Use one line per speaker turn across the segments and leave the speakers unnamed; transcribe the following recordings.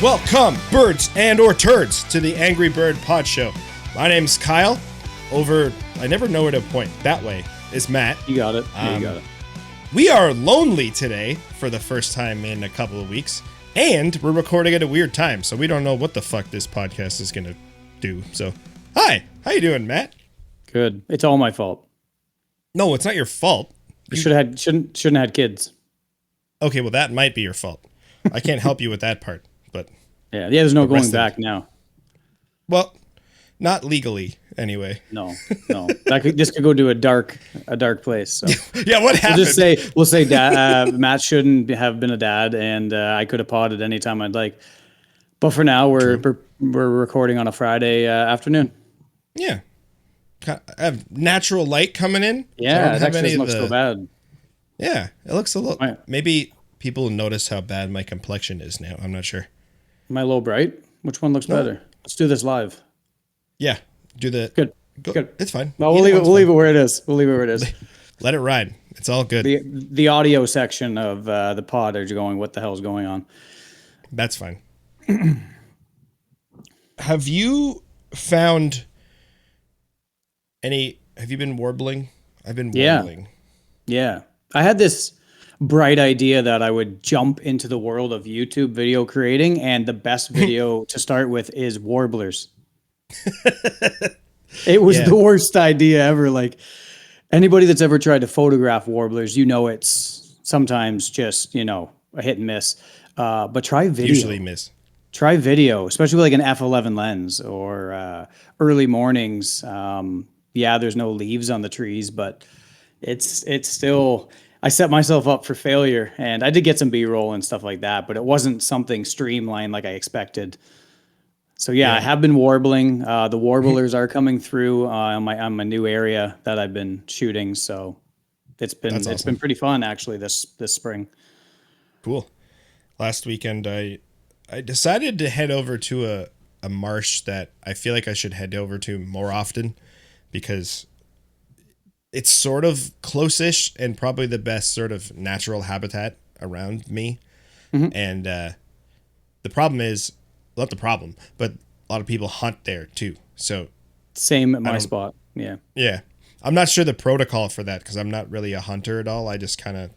Welcome, birds and or turds, to the Angry Bird Pod Show. My name's Kyle. I never know where to point. That way is Matt.
You got it. You got it.
We are lonely today for the first time in a couple of weeks, and we're recording at a weird time, so we don't know what the fuck this podcast is gonna do. So, hi, how you doing, Matt?
Good. It's all my fault.
No, it's not your fault.
You shouldn't have had kids.
Okay, well that might be your fault. I can't help you with that part, but
yeah. There's no going back now.
Well, not legally, anyway.
No. This could go to a dark place. So.
Yeah, what happened?
We'll say dad. Matt shouldn't have been a dad, and I could have potted anytime I'd like. But for now, we're recording on a Friday afternoon.
Yeah, I have natural light coming in.
Yeah,
so
it actually doesn't look so bad.
Yeah, it looks a little.
Right.
Maybe people notice how bad my complexion is now. I'm not sure.
Am I low bright? Which one looks better? Let's do this live.
Yeah, do the
good.
It's fine.
Well, we'll leave it where it is. We'll leave it where it is.
Let it ride. It's all good.
The audio section of the pod are going, what the hell is going on?
That's fine. Have you found any? Have you been warbling? I've been warbling.
Yeah. I had this bright idea that I would jump into the world of YouTube video creating, and the best video to start with is warblers. It was the worst idea ever. Like, anybody that's ever tried to photograph warblers, it's sometimes just, a hit and miss. But try video.
Usually miss. Try
video, especially with like an f11 lens or early mornings. There's no leaves on the trees, but it's still, I set myself up for failure, and I did get some B-roll and stuff like that, but it wasn't something streamlined like I expected. So I have been warbling. The warblers are coming through on my new area that I've been shooting. So it's been pretty fun actually this spring.
Cool. Last weekend, I decided to head over to a marsh that I feel like I should head over to more often because it's sort of close-ish and probably the best sort of natural habitat around me. Mm-hmm. And the problem is, not the problem, but a lot of people hunt there too. So
same at my spot. Yeah.
Yeah. I'm not sure the protocol for that because I'm not really a hunter at all. I just kind of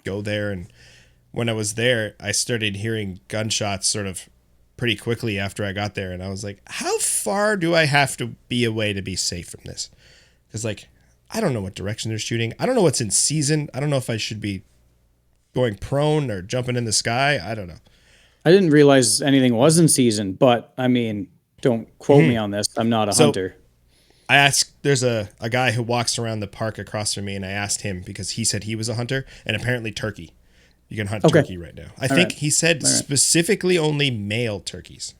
go there, and when I was there, I started hearing gunshots sort of pretty quickly after I got there. And I was like, how far do I have to be away to be safe from this? Because, I don't know what direction they're shooting. I don't know what's in season. I don't know if I should be going prone or jumping in the sky. I don't know.
I didn't realize anything was in season, but, don't quote me on this. I'm not a hunter.
I asked, there's a guy who walks around the park across from me, and I asked him because he said he was a hunter, and apparently turkey. You can hunt turkey right now. I think he said specifically only male turkeys,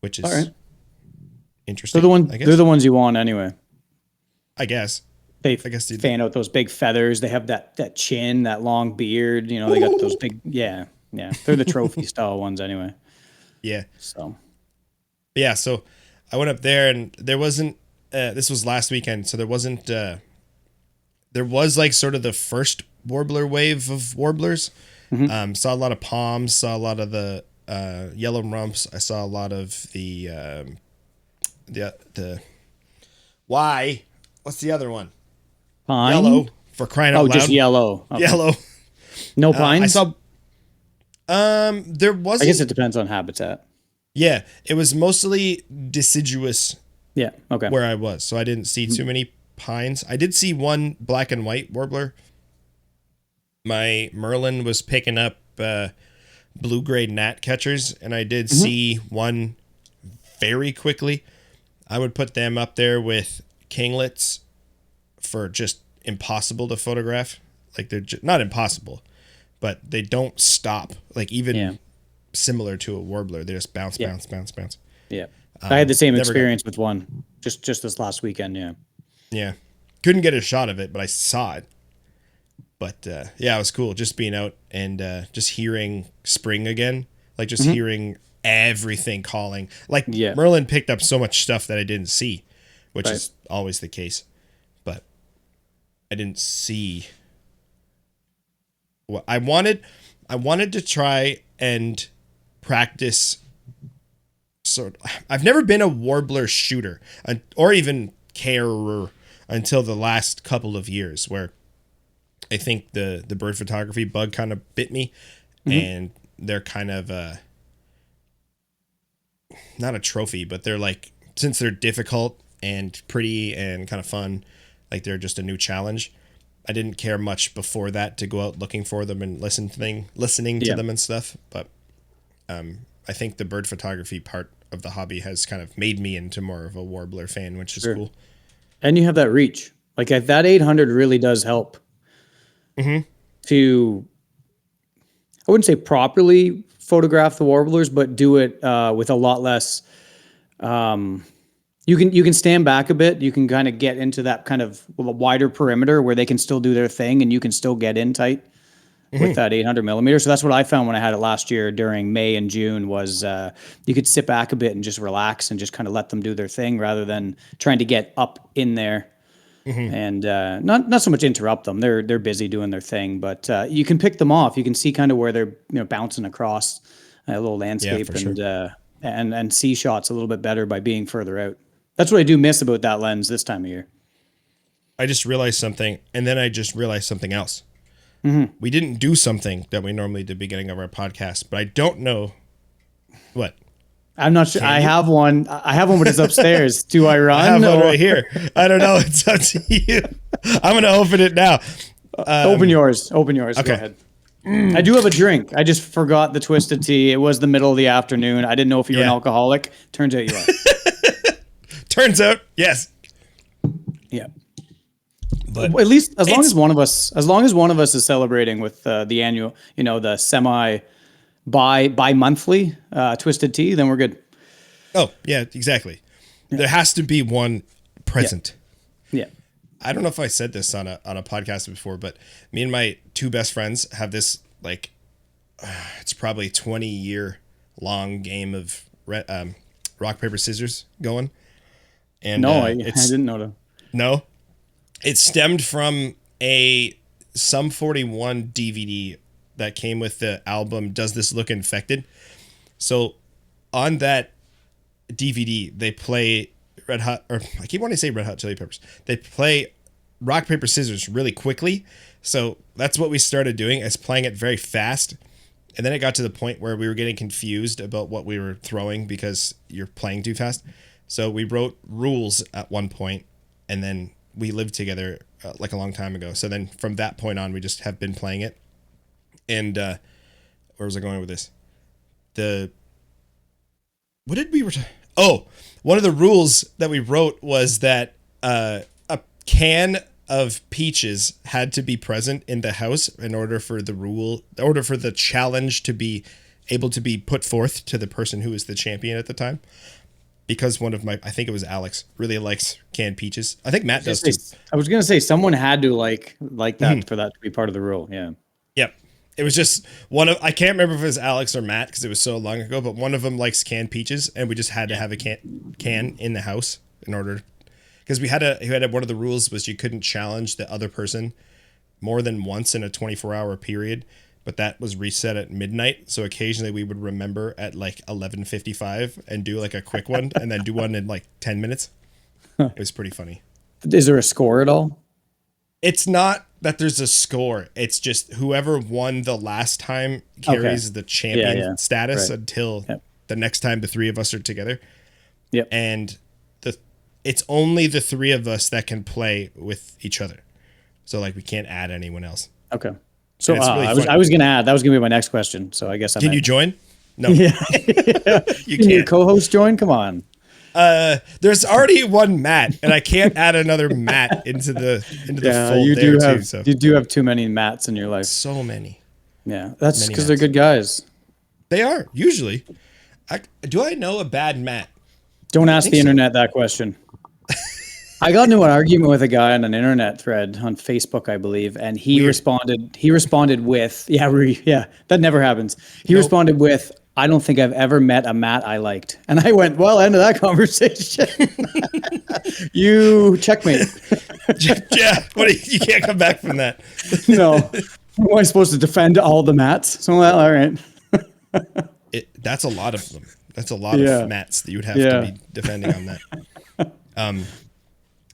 which is interesting.
They're the ones you want anyway.
I guess.
They fan out those big feathers. They have that chin, that long beard. They got those big, yeah. They're the trophy style ones anyway.
Yeah.
So
I went up there, and there wasn't, this was last weekend, so there wasn't, there was sort of the first warbler wave of warblers. Mm-hmm. Saw a lot of palms, saw a lot of the yellow rumps. I saw a lot of the what's the other one?
Pine?
Yellow, for crying out loud.
Oh, just yellow. Okay.
Yellow.
No pines?
I saw, there wasn't.
I guess it depends on habitat.
Yeah, it was mostly deciduous.
Yeah, okay.
Where I was, so I didn't see too many pines. I did see one black and white warbler. My Merlin was picking up blue-grade gnat catchers, and I did see one very quickly. I would put them up there with kinglets for just impossible to photograph. They're not impossible, but they don't stop. Similar to a warbler, they just bounce.
Yeah, I had the same experience with one just this last weekend.
Yeah, couldn't get a shot of it, but I saw it. But it was cool just being out and just hearing spring again, hearing everything calling. Merlin picked up so much stuff that I didn't see, which is always the case. But I didn't see what I wanted. I wanted to try and practice. I've never been a warbler shooter or even carer until the last couple of years, where I think the bird photography bug kind of bit me, and they're kind of not a trophy, but they're like, since they're difficult and pretty and kind of fun, like they're just a new challenge. I didn't care much before that to go out looking for them and listening to them and stuff. But I think the bird photography part of the hobby has kind of made me into more of a warbler fan, which is cool.
And you have that reach. Like that 800 really does help to, I wouldn't say properly photograph the warblers, but do it with a lot less. You can stand back a bit. You can kind of get into that kind of wider perimeter where they can still do their thing, and you can still get in tight with that 800 millimeter. So that's what I found when I had it last year during May and June was you could sit back a bit and just relax and just kind of let them do their thing rather than trying to get up in there and not so much interrupt them. They're busy doing their thing, but you can pick them off. You can see kind of where they're bouncing across a little landscape and see shots a little bit better by being further out. That's what I do miss about that lens this time of year.
I just realized something, and then I just realized something else. We didn't do something that we normally do at the beginning of our podcast, but I don't know what.
I'm not sure. I have one, but it's upstairs. Do I run?
I have one right here. I don't know. It's up to you. I'm going to open it now.
Open yours. Okay. Go ahead. I do have a drink. I just forgot the twisted tea. It was the middle of the afternoon. I didn't know if you were an alcoholic. Turns out you are.
Turns out, yes.
Yeah. But at least as long as one of us is celebrating with the annual, the semi bi-monthly twisted tea, then we're good.
Oh, yeah, exactly. Yeah. There has to be one present.
Yeah.
I don't know if I said this on a podcast before, but me and my two best friends have this, like, it's probably 20-year long game of rock, paper, scissors going. And
no, I didn't know that.
No, it stemmed from a Sum 41 DVD that came with the album Does This Look Infected? So on that DVD, they play I keep wanting to say Red Hot Chili Peppers. They play rock, paper, scissors really quickly. So that's what we started doing, is playing it very fast. And then it got to the point where we were getting confused about what we were throwing because you're playing too fast. So we wrote rules at one point, and then we lived together like a long time ago. So then from that point on, we just have been playing it. And where was I going with this? One of the rules that we wrote was that a can of peaches had to be present in the house in order for the challenge to be able to be put forth to the person who was the champion at the time. Because I think it was Alex, really likes canned peaches. I think Matt does too.
I was going to say someone had to like that for that to be part of the rule. Yeah.
Yep. It was just I can't remember if it was Alex or Matt because it was so long ago, but one of them likes canned peaches, and we just had to have a can in the house in order, because we had one of the rules was you couldn't challenge the other person more than once in a 24-hour period. But that was reset at midnight. So occasionally we would remember at like 11:55 and do like a quick one and then do one in like 10 minutes. It was pretty funny.
Is there a score at all?
It's not that there's a score. It's just whoever won the last time carries the champion status until the next time the three of us are together.
Yep.
And it's only the three of us that can play with each other. So like we can't add anyone else.
Okay. So really I was going to add, that was going to be my next question. So I guess
Can you join? No.
Yeah.
You
Can your co-host join? Come on.
There's already one Matt, and I can't add another Matt into the fold.
You do have too many Matts in your life.
So many.
Yeah, that's because they're good guys.
They are usually. Do I know a bad Matt?
Don't ask the internet that question. I got into an argument with a guy on an internet thread on Facebook, I believe, and he responded. He responded with, that never happens. He responded with, "I don't think I've ever met a Matt I liked." And I went, well, end of that conversation. You checkmate.
Yeah, you can't come back from that.
No. Am I supposed to defend all the Matts? So, well, all right.
That's a lot of them. That's a lot
Yeah.
of mats that you would have to
Yeah.
be defending on that.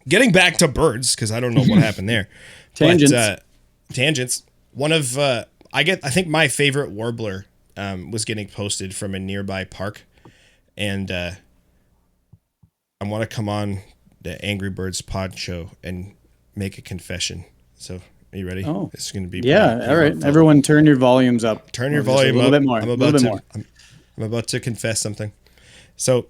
Getting back to birds, because I don't know what happened there.
Tangents.
But, tangents. One of I think my favorite warbler was getting posted from a nearby park, and I want to come on the Angry Birds pod show and make a confession. So, are you ready?
Oh,
It's going to be
yeah.
pretty
All right,
heartfelt.
everyone, turn your volumes up.
Turn your
Or just
volume
a little
up.
bit more.
I'm
a
about
little bit
to.
more.
I'm about to confess something. So,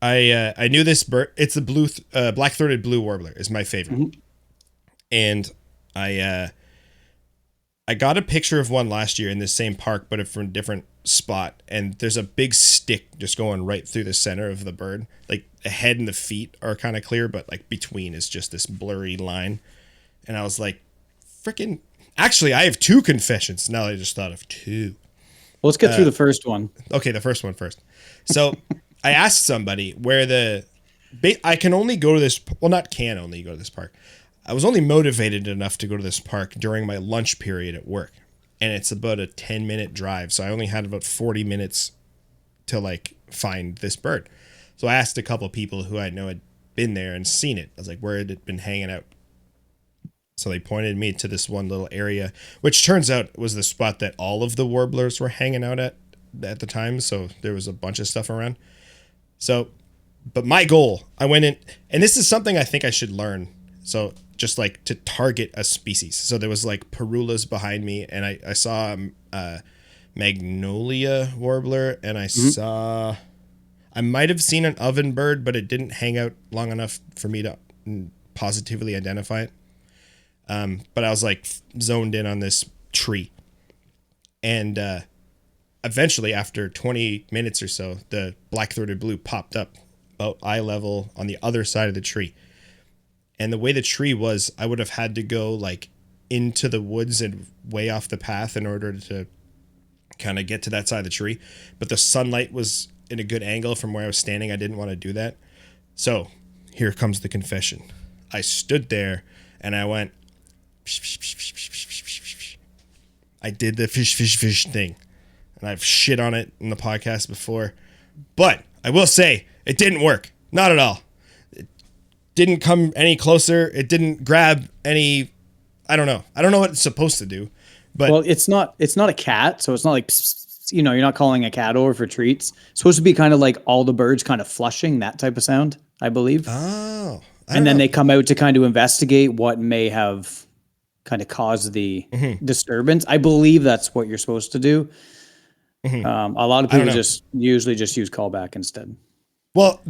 I knew this bird. It's the black-throated blue warbler is my favorite, and I got a picture of one last year in the same park, but from a different spot. And there's a big stick just going right through the center of the bird. Like the head and the feet are kind of clear, but like between is just this blurry line. And I was like, freaking. Actually, I have two confessions. Now I just thought of two.
Well, let's get through the first one.
Okay, the first one first. So I asked somebody where I can only go to this. Well, not can only go to this park. I was only motivated enough to go to this park during my lunch period at work. And it's about a 10-minute drive. So I only had about 40 minutes to like find this bird. So I asked a couple people who I know had been there and seen it. I was like, where had it been hanging out? So they pointed me to this one little area, which turns out was the spot that all of the warblers were hanging out at the time. So there was a bunch of stuff around. So, but my goal, I went in, and this is something I think I should learn. So just like to target a species. So there was like parulas behind me, and I saw a magnolia warbler, and I might have seen an oven bird, but it didn't hang out long enough for me to positively identify it. But I was like zoned in on this tree, and eventually after 20 minutes or so, the black-throated blue popped up about eye level on the other side of the tree. And the way the tree was, I would have had to go like into the woods and way off the path in order to kind of get to that side of the tree. But the sunlight was in a good angle from where I was standing. I didn't want to do that. So here comes the confession. I stood there and I went, I did the fish thing. And I've shit on it in the podcast before. But I will say it didn't work. Not at all. Didn't come any closer. It didn't grab any. I don't know what it's supposed to do. But
Well, it's not a cat, so it's not like psst, you're not calling a cat over for treats. It's supposed to be kind of like all the birds kind of flushing, that type of sound, I believe.
Oh.
And then they come out to kind of investigate what may have kind of caused the disturbance. I believe that's what you're supposed to do. A lot of people usually just use callback instead.
Well,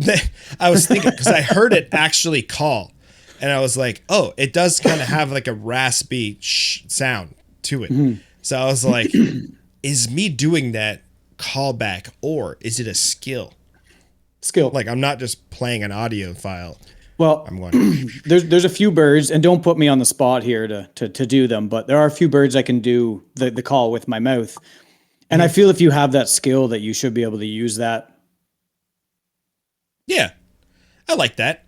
I was thinking because I heard it actually call, and I was like, "Oh, it does kind of have like a raspy sound to it." So I was like, "Is me doing that callback, or is it a skill? Like I'm not just playing an audio file."
Well,
I'm going.
there's a few birds, and don't put me on the spot here to do them, but there are a few birds I can do the call with my mouth, and I feel if you have that skill, that you should be able to use that.
Yeah, I like that.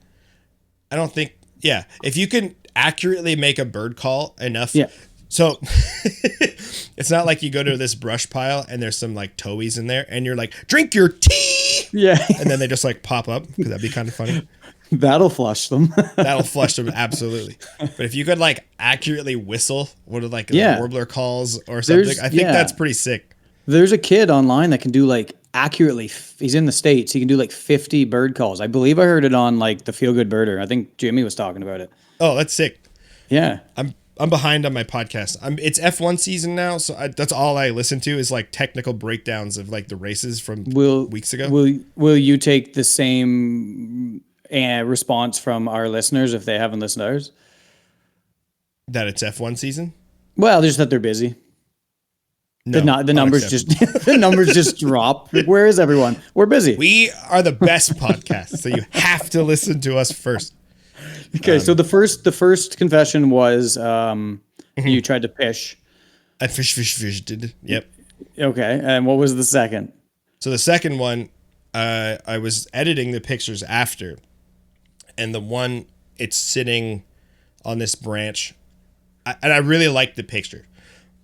I don't think, if you can accurately make a bird call enough.
Yeah.
So it's not like you go to this brush pile and there's some like towies in there and you're like, drink your tea.
Yeah.
And then they just like pop up because that'd be kind of funny.
That'll flush them.
That'll flush them. Absolutely. But if you could like accurately whistle what are like warbler calls or something, I think that's pretty sick.
There's a kid online that can do like accurately. He's in the States. He can do like 50 bird calls. I believe I heard it on like the Feel Good Birder. I think Jimmy was talking about it.
Oh, that's sick.
Yeah.
I'm behind on my podcast. It's F1 season now, so that's all I listen to is like technical breakdowns of like the races from weeks ago.
Will you take the same response from our listeners if they haven't listened to ours?
That it's F1 season?
Well, just that they're busy.
No,
the numbers just the numbers just drop. Where is everyone? We're busy.
We are the best podcast, so you have to listen to us first.
Okay, so the first confession was you tried to fish.
I fished. Yep.
Okay, and what was the second?
So the second one, I was editing the pictures after, and the one it's sitting on this branch, and I really liked the picture.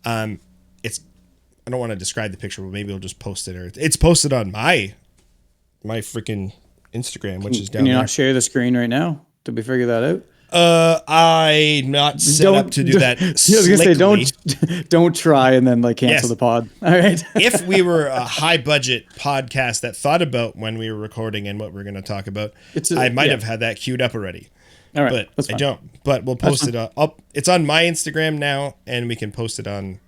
It's I don't want to describe the picture, but maybe we'll just post it, or it's posted on my freaking Instagram, which is down
Can you
there.
not share the screen right now? Did we figure that out?
I'm not set up to do that.
I was gonna say don't try and then like cancel
Yes.
the pod. All right.
If we were a high budget podcast that thought about when we were recording and what we're going to talk about, I might have had that queued up already.
All right,
but I don't. But we'll post it up. It's on my Instagram now, and we can post it on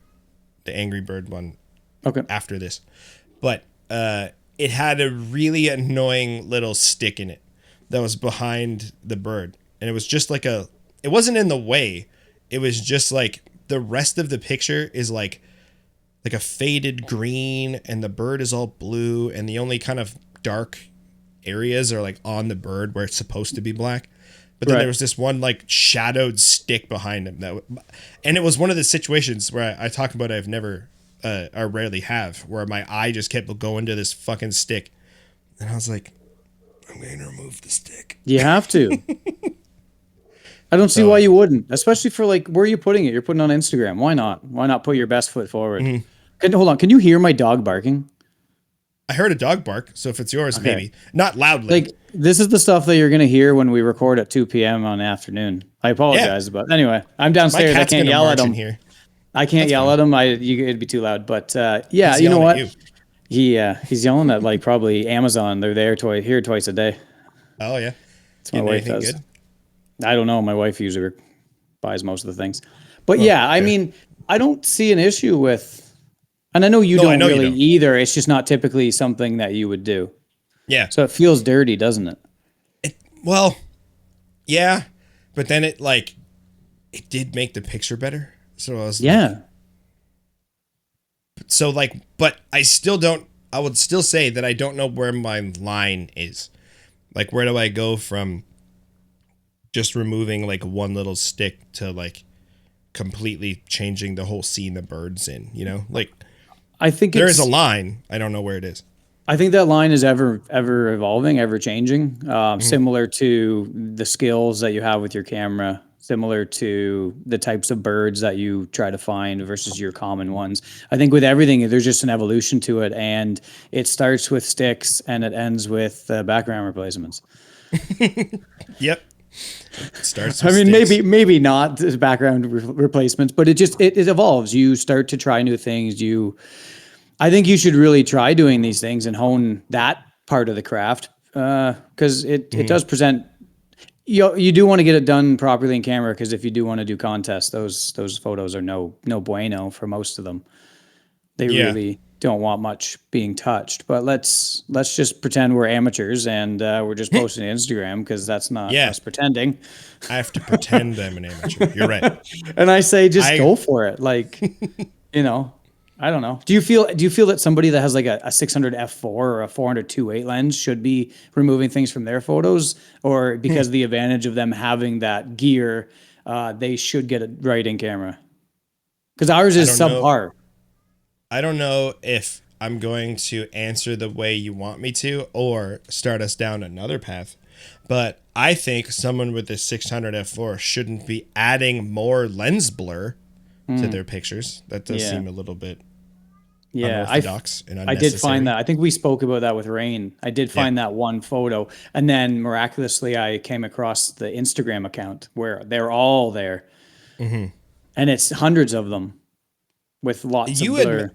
the Angry Bird one.
Okay.
After this, but it had a really annoying little stick in it that was behind the bird, and it was just like it wasn't in the way. It was just like the rest of the picture is like a faded green, and the bird is all blue, and the only kind of dark areas are like on the bird where it's supposed to be black. But then there was this one like shadowed stick behind him and it was one of the situations where I talk about I've never or rarely have, where my eye just kept going to this fucking stick, and I was like, I'm going to remove the stick.
You have to. I don't see why you wouldn't, especially for like, where are you putting it? You're putting it on Instagram. Why not? Why not put your best foot forward? Hold on. Can you hear my dog barking?
I heard a dog bark, so if it's yours, maybe not loudly.
Like, this is the stuff that you're going to hear when we record at 2 p.m. on the afternoon. I apologize, but anyway, I'm downstairs. I can't yell at him. I can't yell at him. It'd be too loud. But yeah, you know what? He's yelling at like probably Amazon. They're there here twice a day.
Oh yeah,
that's my wife does. Good? I don't know. My wife usually buys most of the things. But I mean, I don't see an issue with. And I know you don't really either. It's just not typically something that you would do.
Yeah.
So it feels dirty, doesn't it?
Well, yeah, but then it did make the picture better. So I was but I still don't. I would still say that I don't know where my line is. Like, where do I go from just removing like one little stick to like completely changing the whole scene the bird's in? You know, like.
I think
there is a line. I don't know where it is.
I think that line is ever evolving, ever changing. Similar to the skills that you have with your camera, similar to the types of birds that you try to find versus your common ones. I think with everything, there's just an evolution to it, and it starts with sticks and it ends with background replacements.
Yep. Starts.
I mean, maybe not background replacements, but it evolves. You start to try new things. I think you should really try doing these things and hone that part of the craft, because it does present. You do want to get it done properly in camera, because if you do want to do contests, those photos are no bueno for most of them. They really don't want much being touched. But let's just pretend we're amateurs and we're just posting to Instagram, because that's not us pretending.
I have to pretend I'm an amateur. You're right.
And I say, just go for it. Like, I don't know. Do you feel that somebody that has like a 600 f4 or a 400 2.8 lens should be removing things from their photos, or because of the advantage of them having that gear, they should get it right in camera? Because ours is subpar.
I don't know if I'm going to answer the way you want me to or start us down another path, but I think someone with a 600 f4 shouldn't be adding more lens blur to their pictures. That does seem a little bit unorthodox and unnecessary.
I did find that. I think we spoke about that with Rain. I did find that one photo, and then miraculously I came across the Instagram account where they're all there, and it's hundreds of them with lots of blur.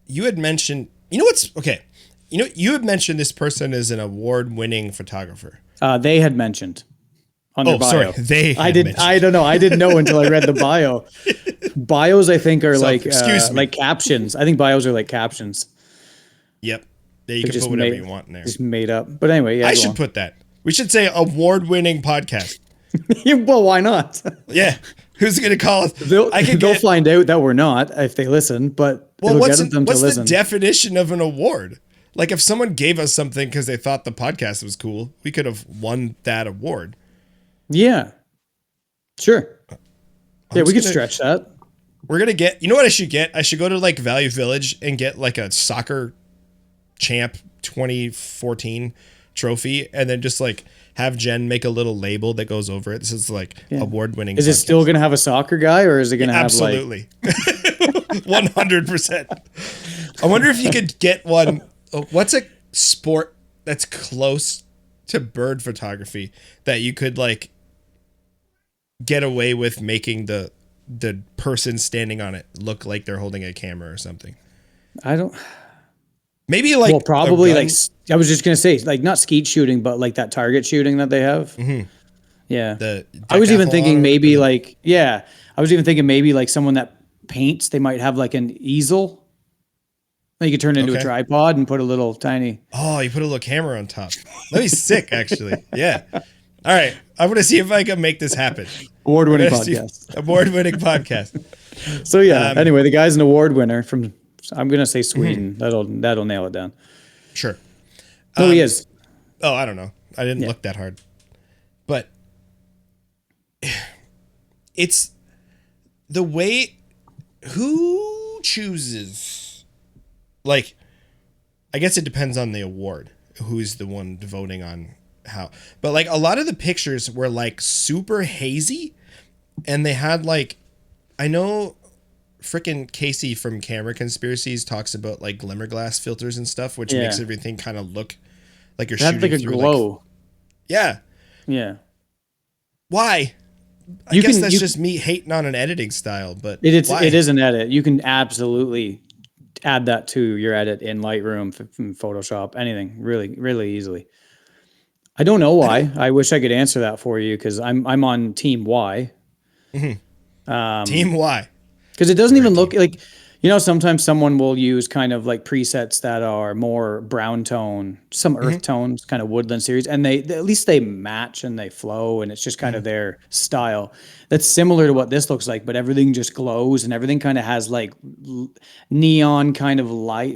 You had mentioned, you had mentioned this person is an award-winning photographer.
They had mentioned on their bio.
Sorry, they had mentioned.
I don't know. I didn't know until I read the bio. Bios, I think, are like captions. I think bios are like captions.
Yep. Yeah, you can put whatever you want in there.
Just made up. But anyway,
I should put that. We should say award-winning podcast.
Well, why not?
Yeah. Who's going to call us?
They'll find out that we're not if they listen, but
what's the definition of an award? Like, if someone gave us something because they thought the podcast was cool, we could have won that award.
Yeah. Sure. Yeah, we could stretch that.
We're going to get, you know what I should get? I should go to like Value Village and get like a soccer champ 2014 trophy, and then just like have Jen make a little label that goes over it. This is like award-winning.
Is it still going to have a soccer guy, or is it going to have
absolutely 100%? I wonder if you could get one. What's a sport that's close to bird photography that you could like get away with making the person standing on it look like they're holding a camera or something?
I don't.
Maybe like
Well, probably like I was just gonna say, like not skeet shooting, but like that target shooting that they have.
Mhm.
Yeah,
the
I was even
decathlon
thinking
or
maybe
the-
like I was even thinking maybe like someone that paints. They might have like an easel that you could turn into a
Okay.
tripod and put a little tiny.
Oh, you put a little camera on top. That'd be sick, actually. Yeah. All right. I'm gonna see if I can make this happen.
Award-winning
We're gonna see-
podcast.
Award-winning podcast.
So yeah. Anyway, the guy's an award winner from. I'm gonna say Sweden. That'll nail it down.
Sure.
No, he is.
Oh, I don't know. I didn't look that hard. But it's the way who chooses. Like, I guess it depends on the award. Who's the one voting on how. But like a lot of the pictures were like super hazy, and they had like, I know frickin' Casey from Camera Conspiracies talks about like glimmer glass filters and stuff, which makes everything kind of look like you're
It had
shooting
like a
through
glow.
like, yeah.
Yeah.
Why? I guess that's just me hating on an editing style, but why?
It is an edit. You can absolutely add that to your edit in Lightroom, Photoshop, anything, really, really easily. I don't know why. I wish I could answer that for you because I'm on team Y.
Team Y.
Because it doesn't even look like, sometimes someone will use kind of like presets that are more brown tone, some earth tones, kind of woodland series, and at least they match and they flow, and it's just kind of their style. That's similar to what this looks like, but everything just glows and everything kind of has like neon kind of light,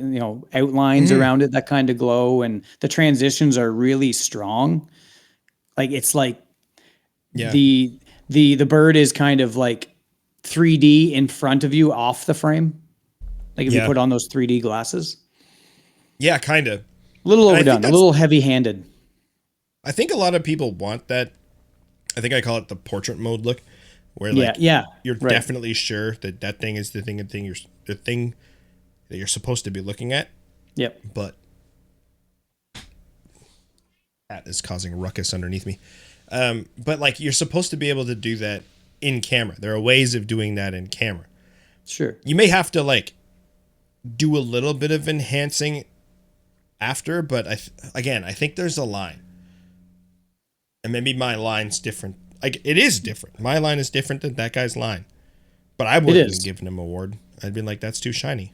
outlines around it that kind of glow, and the transitions are really strong. Like it's like the bird is kind of like 3D in front of you off the frame. Like if you put on those 3D glasses.
Yeah, kind of.
A little overdone, a little heavy-handed.
I think a lot of people want that. I think I call it the portrait mode look, where you're definitely sure that that thing is the thing that you're supposed to be looking at.
Yep.
But that is causing a ruckus underneath me. But like you're supposed to be able to do that in camera. There are ways of doing that in camera.
Sure.
You may have to like do a little bit of enhancing after, but I think there's a line. And maybe my line's different. Like it is different. My line is different than that guy's line. But I wouldn't have given him an award. I'd been like, that's too shiny.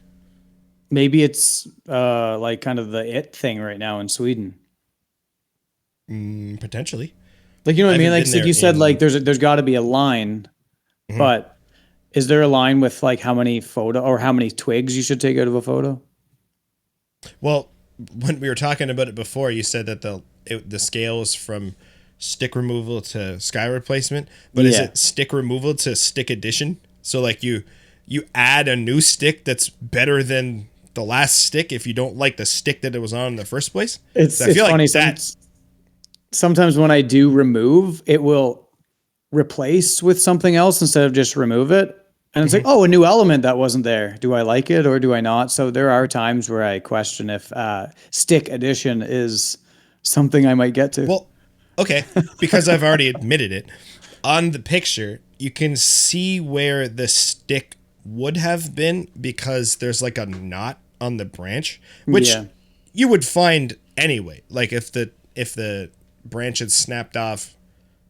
Maybe it's like kind of the it thing right now in Sweden.
Potentially.
Like, you know what I mean? Like you said, like there's got to be a line, but is there a line with like how many twigs you should take out of a photo?
Well, when we were talking about it before, you said that the scale is from stick removal to sky replacement, but is it stick removal to stick addition? So like you add a new stick that's better than the last stick if you don't like the stick that it was on in the first place?
It's funny. Sometimes when I do remove, it will replace with something else instead of just remove it. And it's like, oh, a new element that wasn't there. Do I like it or do I not? So there are times where I question if stick addition is something I might get to.
Well, okay, because I've already admitted it. On the picture, you can see where the stick would have been because there's like a knot on the branch, which you would find anyway. Like if the branch had snapped off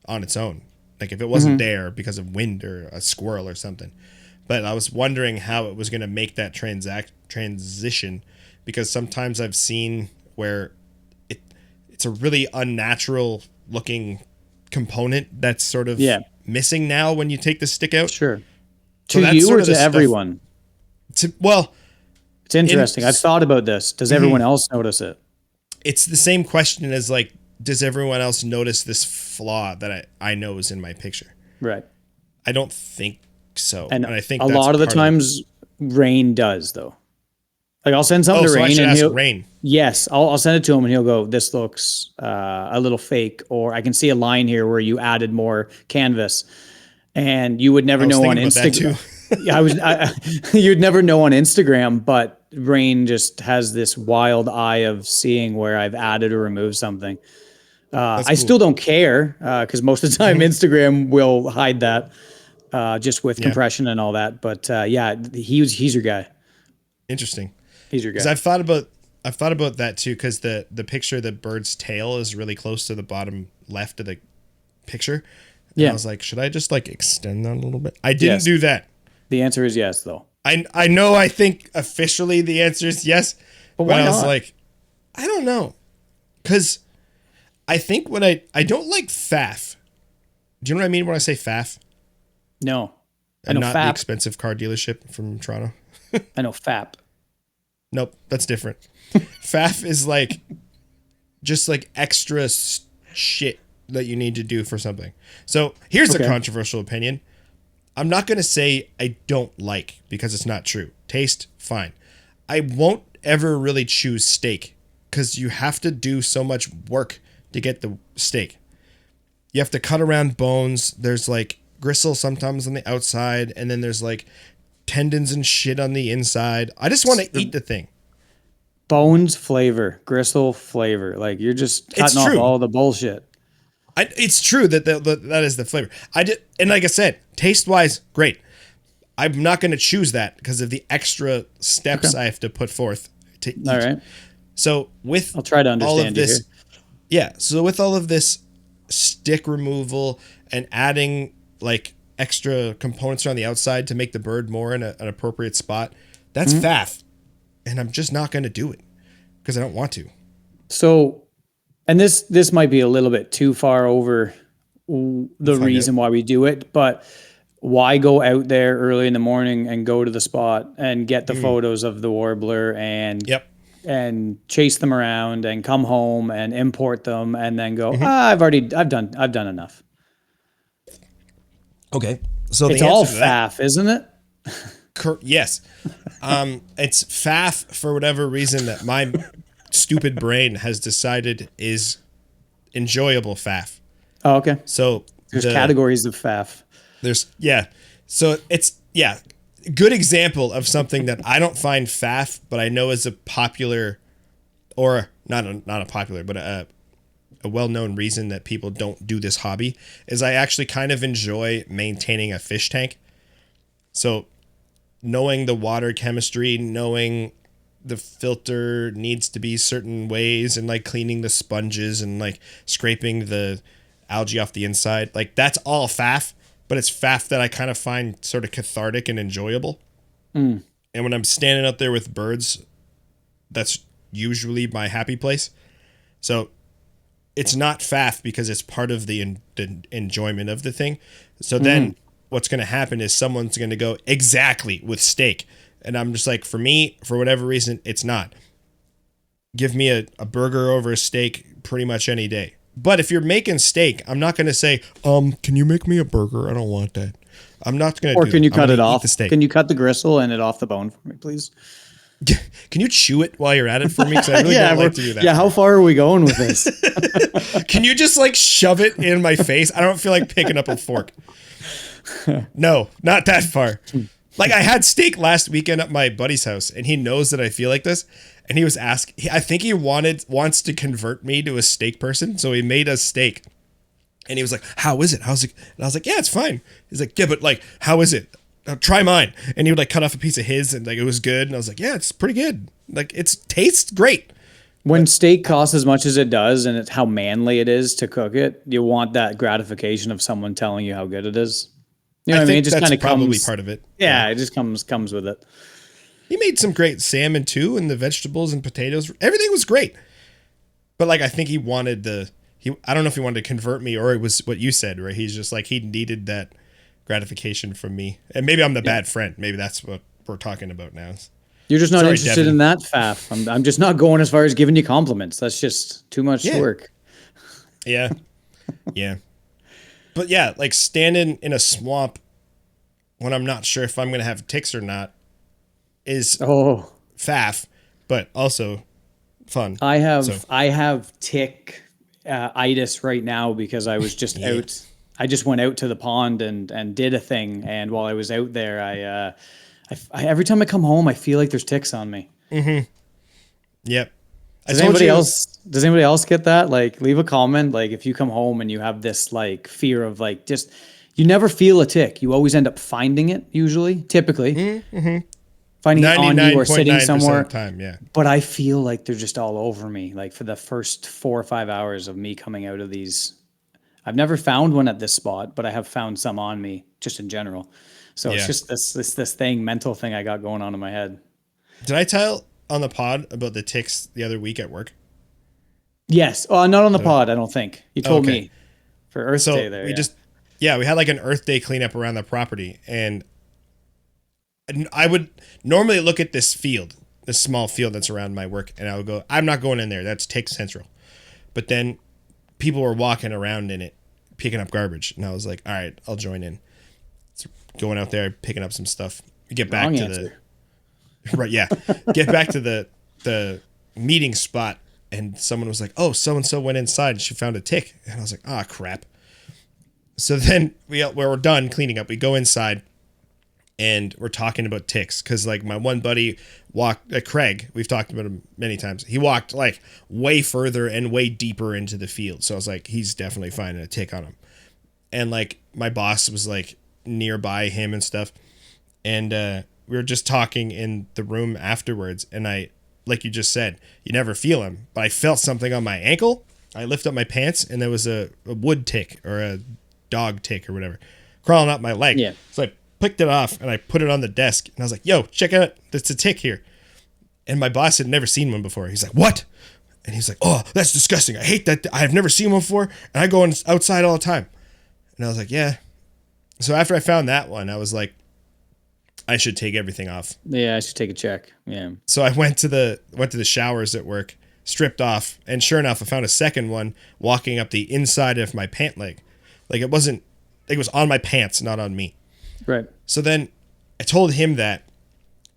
on its own, like if it wasn't there because of wind or a squirrel or something. But I was wondering how it was going to make that transition, because sometimes I've seen where it's a really unnatural looking component that's sort of missing now when you take the stick out.
Sure.
So
to you or to everyone? It's interesting. I've thought about this. Does everyone else notice it?
It's the same question as like, does everyone else notice this flaw that I know is in my picture?
Right.
I don't think so.
And
I think
a lot of the times Rain does though. Like I'll send something to Rain and he'll
Rain.
Yes, I'll send it to him and he'll go, this looks a little fake, or I can see a line here where you added more canvas. And you would never know on Instagram. Yeah, you'd never know on Instagram, but Rain just has this wild eye of seeing where I've added or removed something.
That's
I
cool.
still don't care because most of the time
Hmm.
Instagram will hide that just with
Yeah,
compression and all that. But yeah, he's your guy.
interesting.
He's your
Because
guy.
I've thought about that too. Because the picture of the bird's tail is really close to the bottom left of the picture, and I
Yeah.
was like, should I just like extend that a little bit? I didn't
Yes.
do that.
The answer is yes, though.
I know. I think officially the answer is yes,
But
but
why
I was
not?
like, I don't know, because I think when I don't like faff. Do you know what I mean when I say faff?
No. I
And
know
not the
FAP.
expensive car dealership from Toronto.
I know FAP.
Nope, that's different. Faff is like just like extra shit that you need to do for something. So here's a
Okay.
controversial opinion. I'm not going to say I don't like because it's not true. Taste, fine. I won't ever really choose steak because you have to do so much work to get the steak. You have to cut around bones. There's like gristle sometimes on the outside, and then there's like tendons and shit on the inside. I just want to eat the thing.
Bones flavor, gristle flavor. Like you're just
It's
cutting off
true.
all the bullshit.
It's true that that is the flavor. I did, and like I said, taste wise, great. I'm not going to choose that because of the extra steps
Okay.
I have to put forth to
All
eat.
right.
So with
I'll try to
all of
understand you here.
this, yeah. So with all of this stick removal and adding like extra components around the outside to make the bird more in an appropriate spot, that's faff, and I'm just not going to do it because I don't want to.
So, and this might be a little bit too far over the
Find out.
reason why we do it, but why go out there early in the morning and go to the spot and get the photos of the warbler
Yep.
and chase them around and come home and import them and then go, I've done enough.
Okay. So
It's
the
all
answer to that,
faff, isn't it?
yes, it's faff for whatever reason that my stupid brain has decided is enjoyable faff.
Oh, okay.
So
There's categories of faff.
there's yeah. So it's yeah, good example of something that I don't find faff, but I know is a popular or not a popular, but a well-known reason that people don't do this hobby is I actually kind of enjoy maintaining a fish tank. So knowing the water chemistry, knowing the filter needs to be certain ways and like cleaning the sponges and like scraping the algae off the inside, like that's all faff, but it's faff that I kind of find sort of cathartic and enjoyable. And when I'm standing out there with birds, that's usually my happy place. So it's not faff because it's part of the enjoyment of the thing. So then what's going to happen is someone's going to go exactly with steak. And I'm just like, for me, for whatever reason, it's not. Give me a burger over a steak pretty much any day. But if you're making steak, I'm not going to say, can you make me a burger? I don't want that. I'm not going to
Or
do
can
that.
you
I'm
cut
gonna
it
eat
off?
the steak.
Can you cut the gristle and it off the bone for me, please?
Can you chew it while you're at it for me? Because I really don't like to do that.
Yeah, how far are we going with this?
Can you just like shove it in my face? I don't feel like picking up a fork. No, not that far. Like I had steak last weekend at my buddy's house, and he knows that I feel like this. And he was asking, I think he wants to convert me to a steak person, so he made us steak. And he was like, "How is it? How's it?" And I was like, "Yeah, it's fine." He's like, "Yeah, but like, how is it? Try mine." And he would like cut off a piece of his, and like it was good. And I was like, "Yeah, it's pretty good. Like it tastes great."
When steak costs as much as it does and it's how manly it is to cook it, you want that gratification of someone telling you how good it is. You know
I
what I mean? It
think
just
that's
kind of
probably
comes.
part of it.
Yeah, it just comes with it.
He made some great salmon too, and the vegetables and potatoes. Everything was great. But like I think he wanted I don't know if he wanted to convert me or it was what you said, right? He's just like he needed that gratification from me. And maybe I'm the bad friend. Maybe that's what we're talking about now.
You're just not
Sorry,
interested
Devin.
in that faff. I'm just not going as far as giving you compliments. That's just too much
Yeah.
work.
Yeah. Yeah. But yeah, like standing in a swamp when I'm not sure if I'm going to have ticks or not is
Oh,
faff, but also fun.
I have
So-
I have tick itis right now because I was just
Yeah.
out I just went out to the pond and did a thing. And while I was out there, every time I come home, I feel like there's ticks on me.
Yep.
Does anybody else get that? Like, leave a comment. Like, if you come home and you have this like fear of like just, you never feel a tick. You always end up finding it usually, typically. Finding it on you or sitting somewhere.
Of the time, yeah.
But I feel like they're just all over me. Like for the first 4 or 5 hours of me coming out of these, I've never found one at this spot, but I have found some on me just in general. So it's just this mental thing I got going on in my head.
Did I tell on the pod about the ticks the other week at work?
Yes. Oh, not on the pod, I don't think. You told me for Earth Day there.
We had like an Earth Day cleanup around the property, and I would normally look at this small field that's around my work, and I would go, I'm not going in there. That's tick central. But then people were walking around in it, picking up garbage. And I was like, all right, I'll join in. So going out there, picking up some stuff. Get back Get back to the meeting spot. And someone was like, oh, so-and-so went inside and she found a tick. And I was like, ah, crap. So then we're done cleaning up. We go inside. And we're talking about ticks because, like, my one buddy walked, Craig, we've talked about him many times. He walked, like, way further and way deeper into the field. So I was like, he's definitely finding a tick on him. And, like, my boss was, like, nearby him and stuff. And we were just talking in the room afterwards. And I, like you just said, you never feel him. But I felt something on my ankle. I lift up my pants, and there was a wood tick or a dog tick or whatever crawling up my leg.
Yeah.
So I picked it off and I put it on the desk and I was like, yo, check out, there's a tick here. And my boss had never seen one before. He's like, what? And he's like, oh, that's disgusting. I hate that. I have never seen one before. And I go outside all the time. And I was like, yeah. So after I found that one, I was like, I should take everything off.
Yeah, I should take a check. Yeah.
So I went to the showers at work, stripped off, and sure enough, I found a second one walking up the inside of my pant leg. Like it was on my pants, not on me.
Right.
So then I told him that,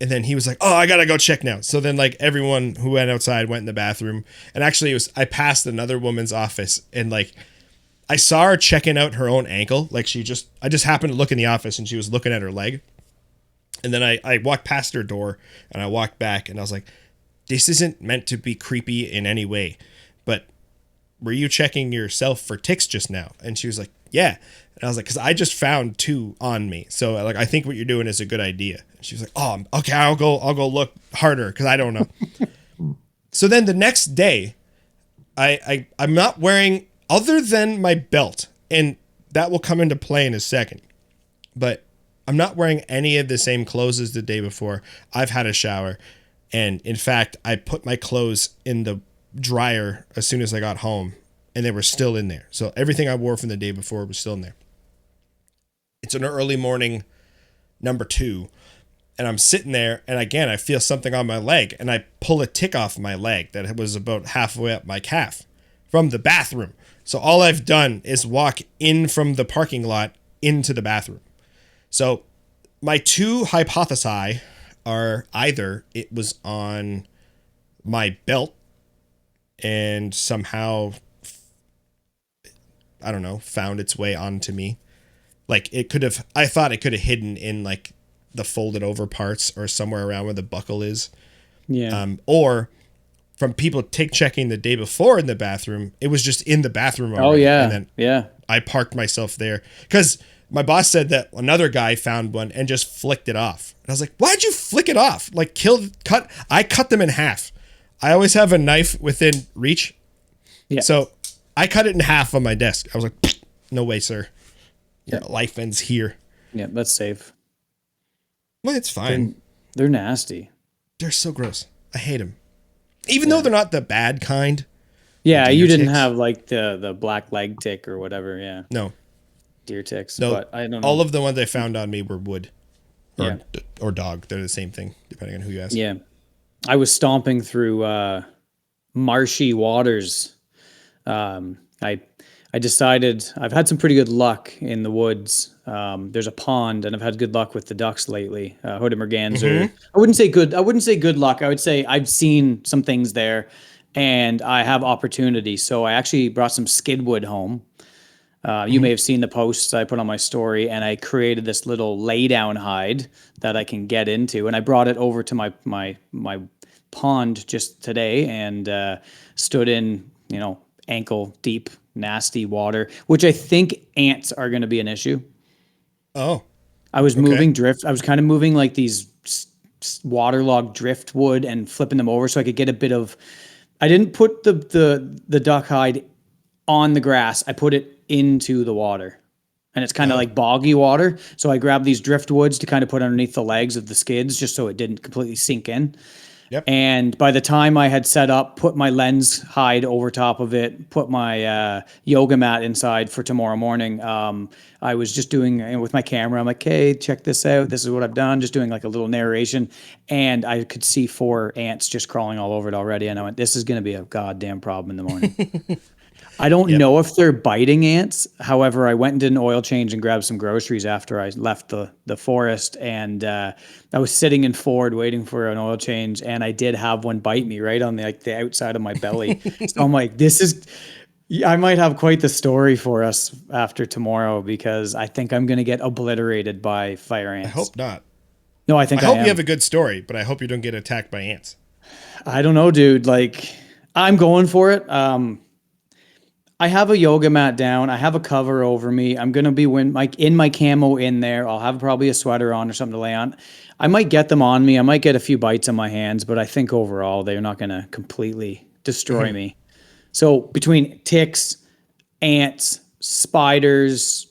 and then he was like, oh, I gotta go check now. So then like everyone who went outside went in the bathroom, and actually I passed another woman's office, and like I saw her checking out her own ankle. Like I just happened to look in the office and she was looking at her leg. And then I walked past her door and I walked back and I was like, this isn't meant to be creepy in any way, but were you checking yourself for ticks just now? And she was like, yeah. And I was like, because I just found 2 on me. So like, I think what you're doing is a good idea. And she was like, oh, okay, I'll go look harder because I don't know. So then the next day, I'm not wearing, other than my belt, and that will come into play in a second, but I'm not wearing any of the same clothes as the day before. I've had a shower. And in fact, I put my clothes in the dryer as soon as I got home, and they were still in there. So everything I wore from the day before was still in there. It's an early morning, number 2, and I'm sitting there, and again, I feel something on my leg, and I pull a tick off my leg that was about halfway up my calf from the bathroom. So all I've done is walk in from the parking lot into the bathroom. So my 2 hypothesi are either it was on my belt and somehow, I don't know, found its way onto me. Like I thought it could have hidden in like the folded over parts or somewhere around where the buckle is.
Yeah.
Or from people checking the day before in the bathroom, it was just in the bathroom already.
Oh yeah.
And then I parked myself there because my boss said that another guy found one and just flicked it off. And I was like, why'd you flick it off? Like I cut them in half. I always have a knife within reach. Yeah. So I cut it in half on my desk. I was like, no way, sir. Your life ends here.
Yeah, that's safe.
Well, it's fine.
They're nasty.
They're so gross. I hate them. Even though they're not the bad kind.
Yeah, you didn't have like the black leg tick or whatever. Yeah.
No.
Deer ticks.
No,
but I don't know.
All of the ones I found on me were wood or dog. They're the same thing, depending on who you ask.
Yeah. I was stomping through marshy waters. I decided I've had some pretty good luck in the woods. There's a pond, and I've had good luck with the ducks lately. Hood merganser. I wouldn't say good luck. I would say I've seen some things there, and I have opportunity. So I actually brought some skidwood home. You may have seen the posts I put on my story, and I created this little lay down hide that I can get into, and I brought it over to my pond just today and stood in, ankle deep, nasty water, which I think ants are going to be an issue.
Oh,
I was
okay.
moving drift. I was kind of moving like these waterlogged driftwood and flipping them over so I could get a bit of. I didn't put the duck hide on the grass. I put it into the water, and it's kind of
Oh,
like boggy water. So I grabbed these driftwoods to kind of put underneath the legs of the skids, just so it didn't completely sink in.
yep.
And by the time I had set up, put my lens hide over top of it, put my yoga mat inside for tomorrow morning, I was just doing with my camera. I'm like, hey, check this out. This is what I've done. Just doing like a little narration. And I could see 4 ants just crawling all over it already. And I went, this is going to be a goddamn problem in the morning. I don't
Yep.
know if they're biting ants. However, I went and did an oil change and grabbed some groceries after I left the forest, and I was sitting in Ford waiting for an oil change, and I did have one bite me right on the outside of my belly. So I'm like, this is. I might have quite the story for us after tomorrow because I think I'm going to get obliterated by fire
I
ants.
hope not.
No, I
I
think I
hope
am.
you have a good story, but I hope you don't get attacked by ants.
I don't know, dude. Like, I'm going for it. I have a yoga mat down. I have a cover over me. I'm gonna be in my camo in there. I'll have probably a sweater on or something to lay on. I might get them on me. I might get a few bites on my hands, but I think overall they're not gonna completely destroy me. So between ticks, ants, spiders,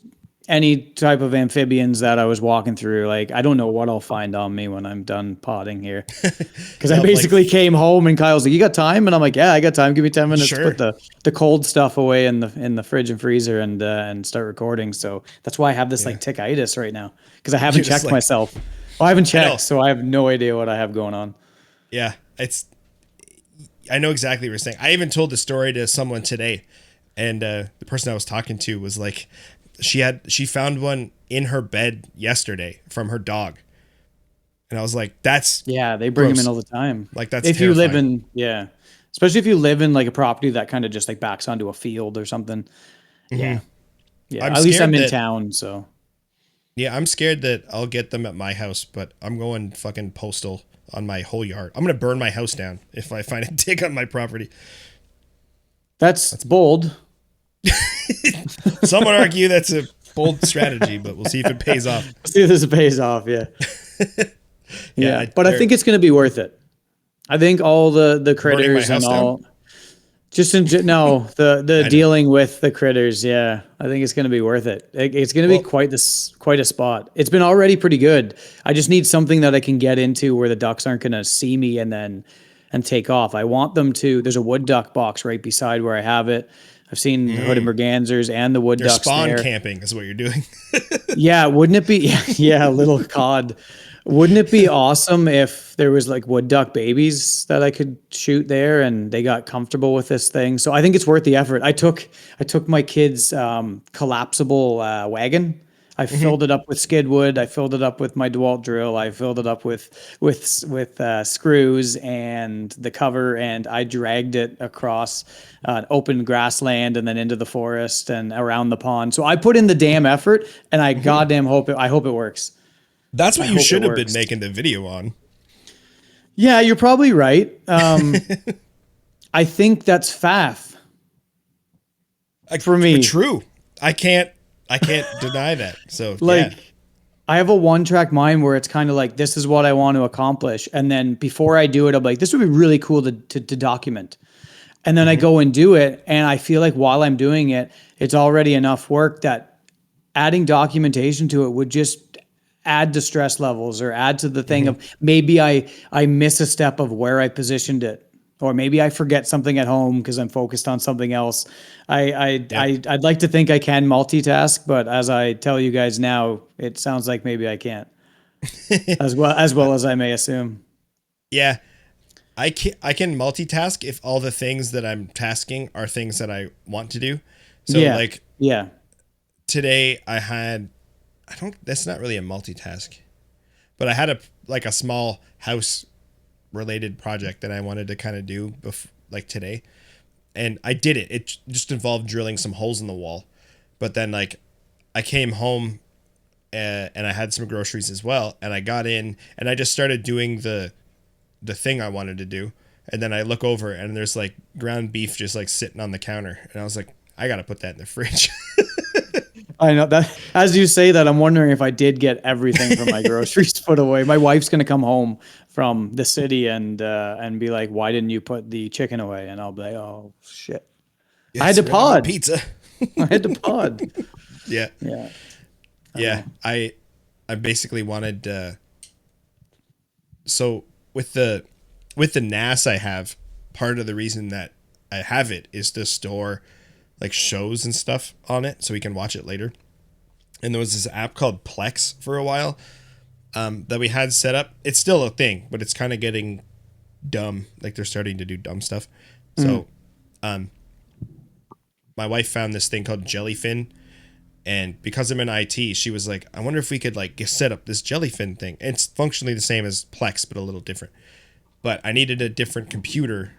any type of amphibians that I was walking through, like I don't know what I'll find on me when I'm done potting here. Because I
Well, like,
basically came home and Kyle's like, "You got time?" And I'm like, "Yeah, I got time. Give me 10 minutes to
sure.
put the cold stuff away in the fridge and freezer and start recording." So that's why I have this
Yeah.
like tickitis right now because I haven't
You're just
checked
like,
myself. Well, I haven't
I know.
checked, so I have no idea what I have going on.
Yeah. I know exactly what you're saying. I even told the story to someone today, and the person I was talking to was like, she found one in her bed yesterday from her dog. And I was like, that's
Yeah, they bring them in
gross.
all the time.
Like, that's
If you live
terrifying.
in, yeah, especially if you live in like a property that kind of just like backs onto a field or something. Yeah, yeah.
I'm
At least I'm
scared
in
that,
town, so.
yeah, I'm scared that I'll get them at my house, but I'm going fucking postal on my whole yard. I'm going to burn my house down if I find a tick on my property.
That's bold.
Some would argue that's a bold strategy, but we'll see if it pays off.
See if this pays off. Yeah.
Yeah.
Yeah. But I think it's going to be worth it. I think all the
Burning my
critters and
house
all,
down?
no, the
I know.
dealing with the critters. Yeah. I think it's going to be worth it. It's going to be
Well,
quite a spot. It's been already pretty good. I just need something that I can get into where the ducks aren't going to see me and take off. I want them to, there's a wood duck box right beside where I have it. I've seen the hooded mergansers and the wood
you're
ducks
spawn
there.
camping is what you're doing.
Yeah, wouldn't it be? Yeah, a little cod. Wouldn't it be awesome if there was like wood duck babies that I could shoot there and they got comfortable with this thing? So I think it's worth the effort. I took my kids' collapsible wagon. I filled it up with skid wood. I filled it up with my DeWalt drill. I filled it up with screws and the cover, and I dragged it across open grassland and then into the forest and around the pond. So I put in the damn effort, and I goddamn hope it. I hope it works.
That's what
I
you
hope
should
it
have been
works.
making the video on.
Yeah, you're probably right. I think that's faff for me.
True. I can't deny that. So
Like,
yeah.
I have a one-track mind where it's kind of like, this is what I want to accomplish. And then before I do it, I'm like, this would be really cool to document. And then I go and do it. And I feel like while I'm doing it, it's already enough work that adding documentation to it would just add to stress levels or add to the thing of maybe I miss a step of where I positioned it. Or maybe I forget something at home because I'm focused on something else. I'd like to think I can multitask, but as I tell you guys now, it sounds like maybe I can't, as well as I may assume.
Yeah. I can multitask if all the things that I'm tasking are things that I want to do. So
Yeah,
like
yeah,
today that's not really a multitask, but I had a small house related project that I wanted to kind of do like today, and I did it. It just involved drilling some holes in the wall, But then like I came home and I had some groceries as well, and I got in and I just started doing the thing I wanted to do. And then I look over and there's like ground beef just like sitting on the counter. And I was like, I got to put that in the fridge.
I know that as you say that, I'm wondering if I did get everything from my groceries put away. My wife's going to come home from the city and be like, why didn't you put the chicken away? And I'll be like, oh shit.
Yes,
I had to pod
pizza.
I had to pod.
Yeah.
Yeah.
Yeah. I basically wanted, so with the NAS I have, part of the reason that I have it is to store like shows and stuff on it so we can watch it later. And there was this app called Plex for a while that we had set up. It's still a thing, but it's kind of getting dumb. Like they're starting to do dumb stuff. So my wife found this thing called Jellyfin. And because I'm in IT, she was like, I wonder if we could like set up this Jellyfin thing. And it's functionally the same as Plex, but a little different. But I needed a different computer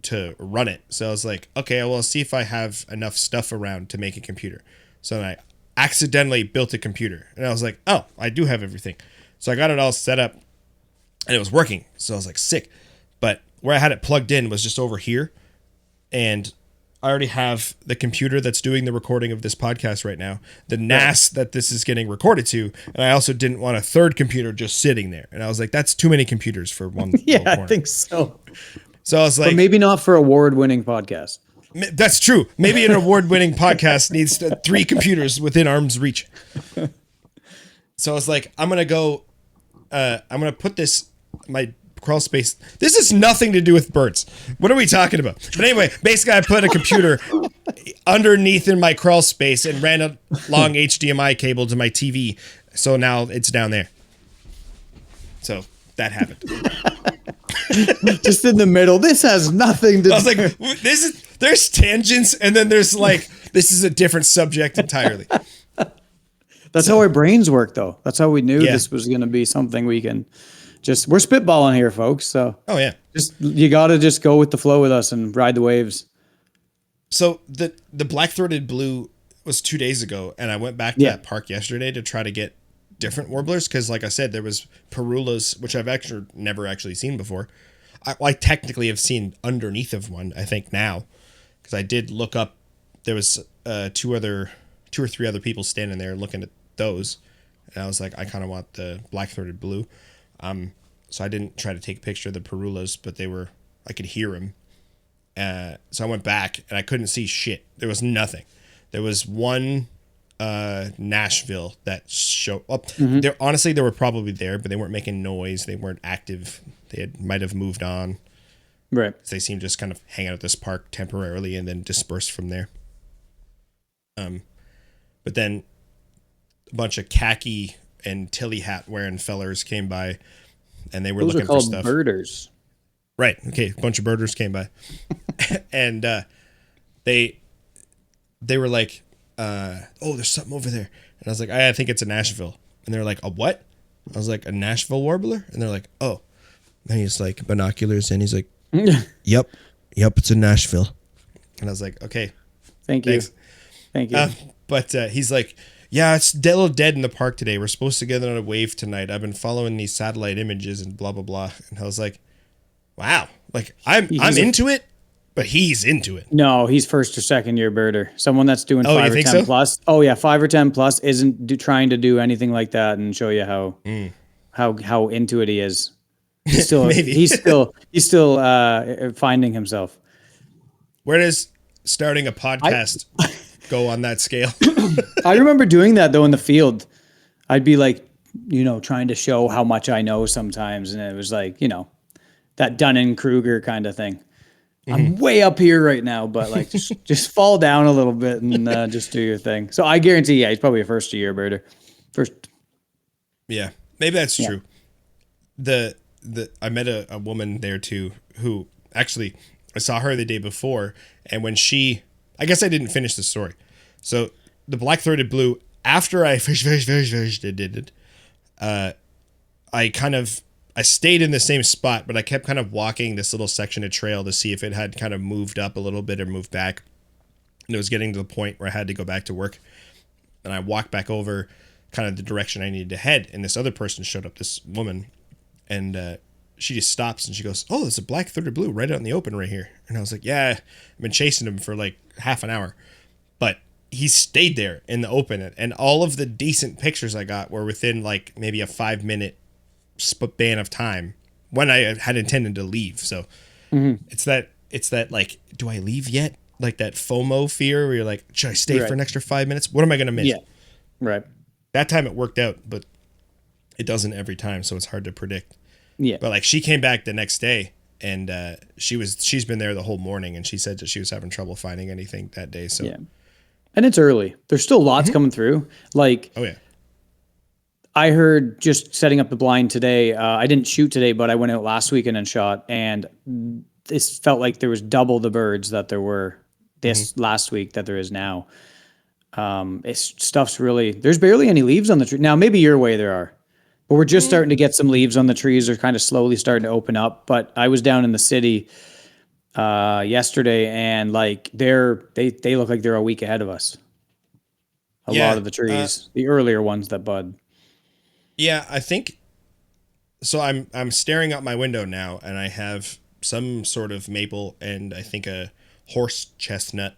to run it. So I was like, okay, well, I'll see if I have enough stuff around to make a computer. So then I accidentally built a computer. And I was like, oh, I do have everything. So I got it all set up and it was working. So I was like, sick. But where I had it plugged in was just over here. And I already have the computer that's doing the recording of this podcast right now, the NAS that this is getting recorded to. And I also didn't want a third computer just sitting there. And I was like, that's too many computers for one.
Yeah, I think so.
So I was like,
but maybe not for award-winning podcast.
That's true. Maybe an award-winning podcast needs 3 computers within arm's reach. So I was like, I'm going to put my crawl space. This has nothing to do with birds. What are we talking about? But anyway, basically I put a computer underneath in my crawl space and ran a long HDMI cable to my TV. So now it's down there. So that happened.
Just in the middle. This has nothing to do.
I was like, there's tangents, and then there's like, this is a different subject entirely.
That's how our brains work, though. That's how we knew this was going to be something we can we're spitballing here, folks. So, you got to just go with the flow with us and ride the waves.
So the black-throated blue was 2 days ago, and I went back to that park yesterday to try to get different warblers, because like I said, there was parulas, which I've actually never actually seen before. I technically have seen underneath of one, I think now, because I did look up. There was 2 or 3 other people standing there looking at those, and I was like, I kind of want the black-throated blue. So I didn't try to take a picture of the parulas, but I could hear them. So I went back and I couldn't see shit. There was nothing. There was one Nashville that showed up. There, honestly, they were probably there, but they weren't making noise. They weren't active. They might have moved on.
Right.
They seemed just kind of hang out at this park temporarily and then disperse from there. But then a bunch of khaki and Tilly hat wearing fellers came by, and they were looking for stuff.
Those are called birders.
Right. Okay. A bunch of birders came by, and they were like, "Oh, there's something over there," and I was like, "I think it's a Nashville," and they're like, "A what?" I was like, "A Nashville warbler," and they're like, "Oh," and he's like binoculars, and he's like, "Yep, it's in Nashville," and I was like, "Okay,
thank you."
But he's like, yeah, it's a little dead in the park today. We're supposed to get on a wave tonight. I've been following these satellite images and blah, blah, blah. And I was like, wow, like I'm into it, but he's into it.
No, he's first or second year birder. Someone that's doing 5 or 10
so?
plus. Oh yeah. 5 or 10 plus isn't trying to do anything like that and show you how into it he is. He's still, he's still finding himself.
Where does starting a podcast go on that scale?
I remember doing that though in the field. I'd be like, trying to show how much I know sometimes. And it was like, that Dunning-Kruger kind of thing. I'm way up here right now, but like just fall down a little bit and just do your thing. So I guarantee, he's probably a first year birder.
Yeah, maybe that's true. I met a woman there too, who actually I saw her the day before. And when I guess I didn't finish the story. So the black-throated blue, after I fished it, I stayed in the same spot, but I kept kind of walking this little section of trail to see if it had kind of moved up a little bit or moved back. And it was getting to the point where I had to go back to work. And I walked back over kind of the direction I needed to head. And this other person showed up, this woman. And she just stops and she goes, "Oh, there's a black-throated blue right out in the open right here." And I was like, "Yeah, I've been chasing him for like half an hour." But he stayed there in the open. And all of the decent pictures I got were within like maybe a 5-minute span of time when I had intended to leave. So it's that like, do I leave yet? Like that FOMO fear where you're like, should I stay for an extra 5 minutes? What am I going to miss?
Yeah. Right.
That time it worked out, but it doesn't every time. So it's hard to predict.
Yeah.
But like she came back the next day and she's been there the whole morning and she said that she was having trouble finding anything that day. So
yeah. And it's early. There's still lots coming through. Like,
oh yeah.
I heard just setting up the blind today. I didn't shoot today, but I went out last weekend and shot, and this felt like there was double the birds that there were this last week that there is now. Stuff's really, there's barely any leaves on the tree. Now, maybe your way there are, but we're just starting to get some leaves on the trees. They're kind of slowly starting to open up. But I was down in the city yesterday, and like they look like they're a week ahead of us. A lot of the trees, the earlier ones that bud.
Yeah, I think so. I'm staring out my window now, and I have some sort of maple and I think a horse chestnut,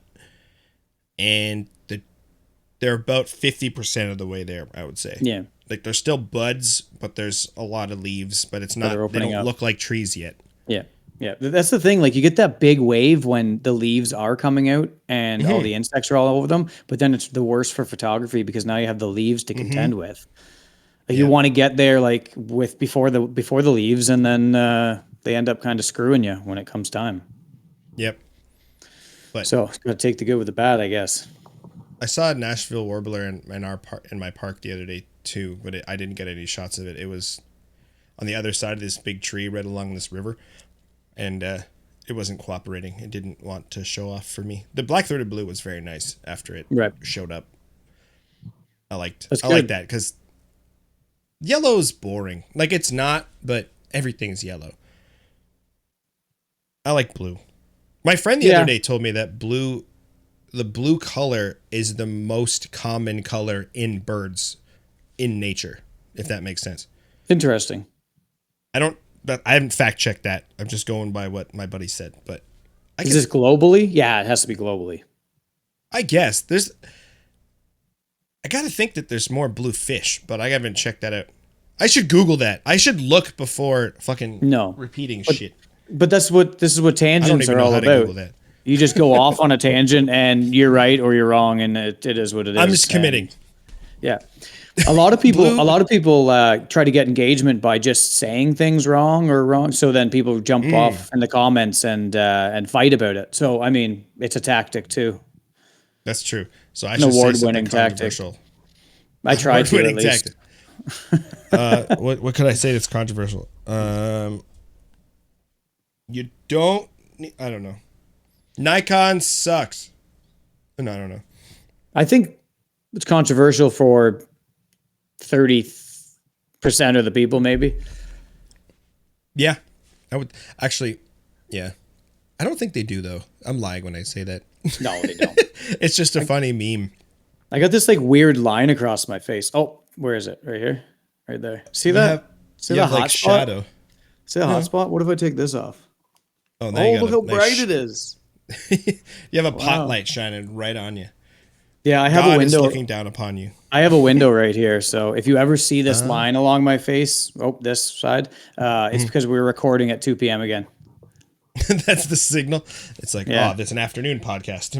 and they're about 50% of the way there, I would say.
Yeah,
like there's still buds, but there's a lot of leaves, but it's not. They don't look like trees yet.
Yeah, yeah. That's the thing. Like you get that big wave when the leaves are coming out and all the insects are all over them, but then it's the worst for photography because now you have the leaves to contend with. Like you want to get there like with before the leaves, and then they end up kind of screwing you when it comes time.
Yep. But
so got to take the good with the bad, I guess.
I saw a Nashville warbler in my park the other day too, but I didn't get any shots of it. It was on the other side of this big tree right along this river, and it wasn't cooperating. It didn't want to show off for me. The black-throated blue was very nice after it showed up. I like that because yellow is boring. Like it's not, but everything's yellow. I like blue. My friend the other day told me that the blue color is the most common color in birds in nature, if that makes sense.
Interesting.
I haven't fact checked that. I'm just going by what my buddy said, but
is this globally? Yeah, it has to be globally.
I guess I got to think that there's more blue fish, but I haven't checked that out. I should Google that. I should look before fucking repeating shit.
But this is what tangents are all about. You just go off on a tangent and you're right or you're wrong, and it is what it is.
I'm just committing.
Yeah. A lot of people try to get engagement by just saying things wrong. So then people jump off in the comments and fight about it. So I mean, it's a tactic too.
That's true. So I should say something controversial.
I tried to at least.
What could I say that's controversial? You don't. I don't know. Nikon sucks. No, I don't know.
I think it's controversial for 30% of the people, maybe.
Yeah, I would actually. Yeah, I don't think they do though. I'm lying when I say that.
No, they don't.
It's just a funny meme.
I got this like weird line across my face. Oh, where is it? Right here, right there. See that? See the hot spot? Shadow. See the hot spot? What if I take this off?
Oh,
look how bright it is.
You have a pot light shining right on you.
Yeah, I have a window
looking down upon you.
I have a window right here, so if you ever see this line along my face, this side, it's because we're recording at 2 p.m. again.
That's the signal. It's like, there's an afternoon podcast.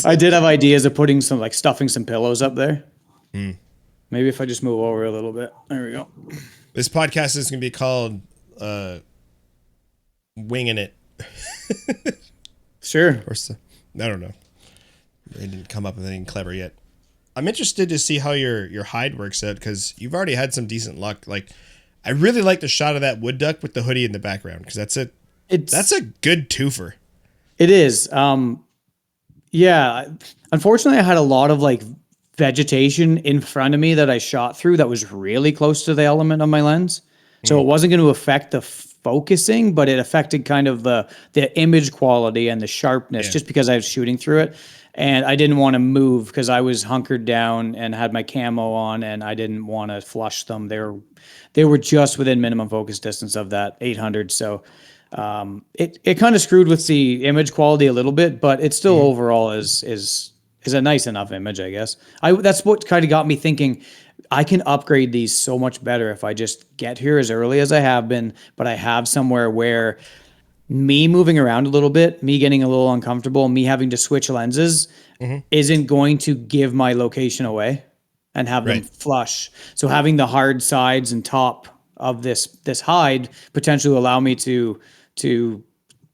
I did have ideas of putting some stuffing some pillows up there. Maybe if I just move over a little bit. There we go.
This podcast is going to be called Winging It.
Sure.
Or so, I don't know. They didn't come up with anything clever yet. I'm interested to see how your hide works out because you've already had some decent luck. Like, I really like the shot of that wood duck with the hoodie in the background because that's a good twofer.
It is. Yeah. Unfortunately, I had a lot of vegetation in front of me that I shot through that was really close to the element of my lens. So it wasn't going to affect the focusing, but it affected kind of the image quality and the sharpness
Yeah.
just because I was shooting through it. And I didn't want to move because I was hunkered down and had my camo on, and I didn't want to flush them. They were just within minimum focus distance of that 800. So it kind of screwed with the image quality a little bit, but it still overall is a nice enough image, I guess. That's what kind of got me thinking. I can upgrade these so much better if I just get here as early as I have been, but I have somewhere where me moving around a little bit, me getting a little uncomfortable, me having to switch lenses isn't going to give my location away and have them
Right.
flush. So having the hard sides and top of this hide potentially allow me to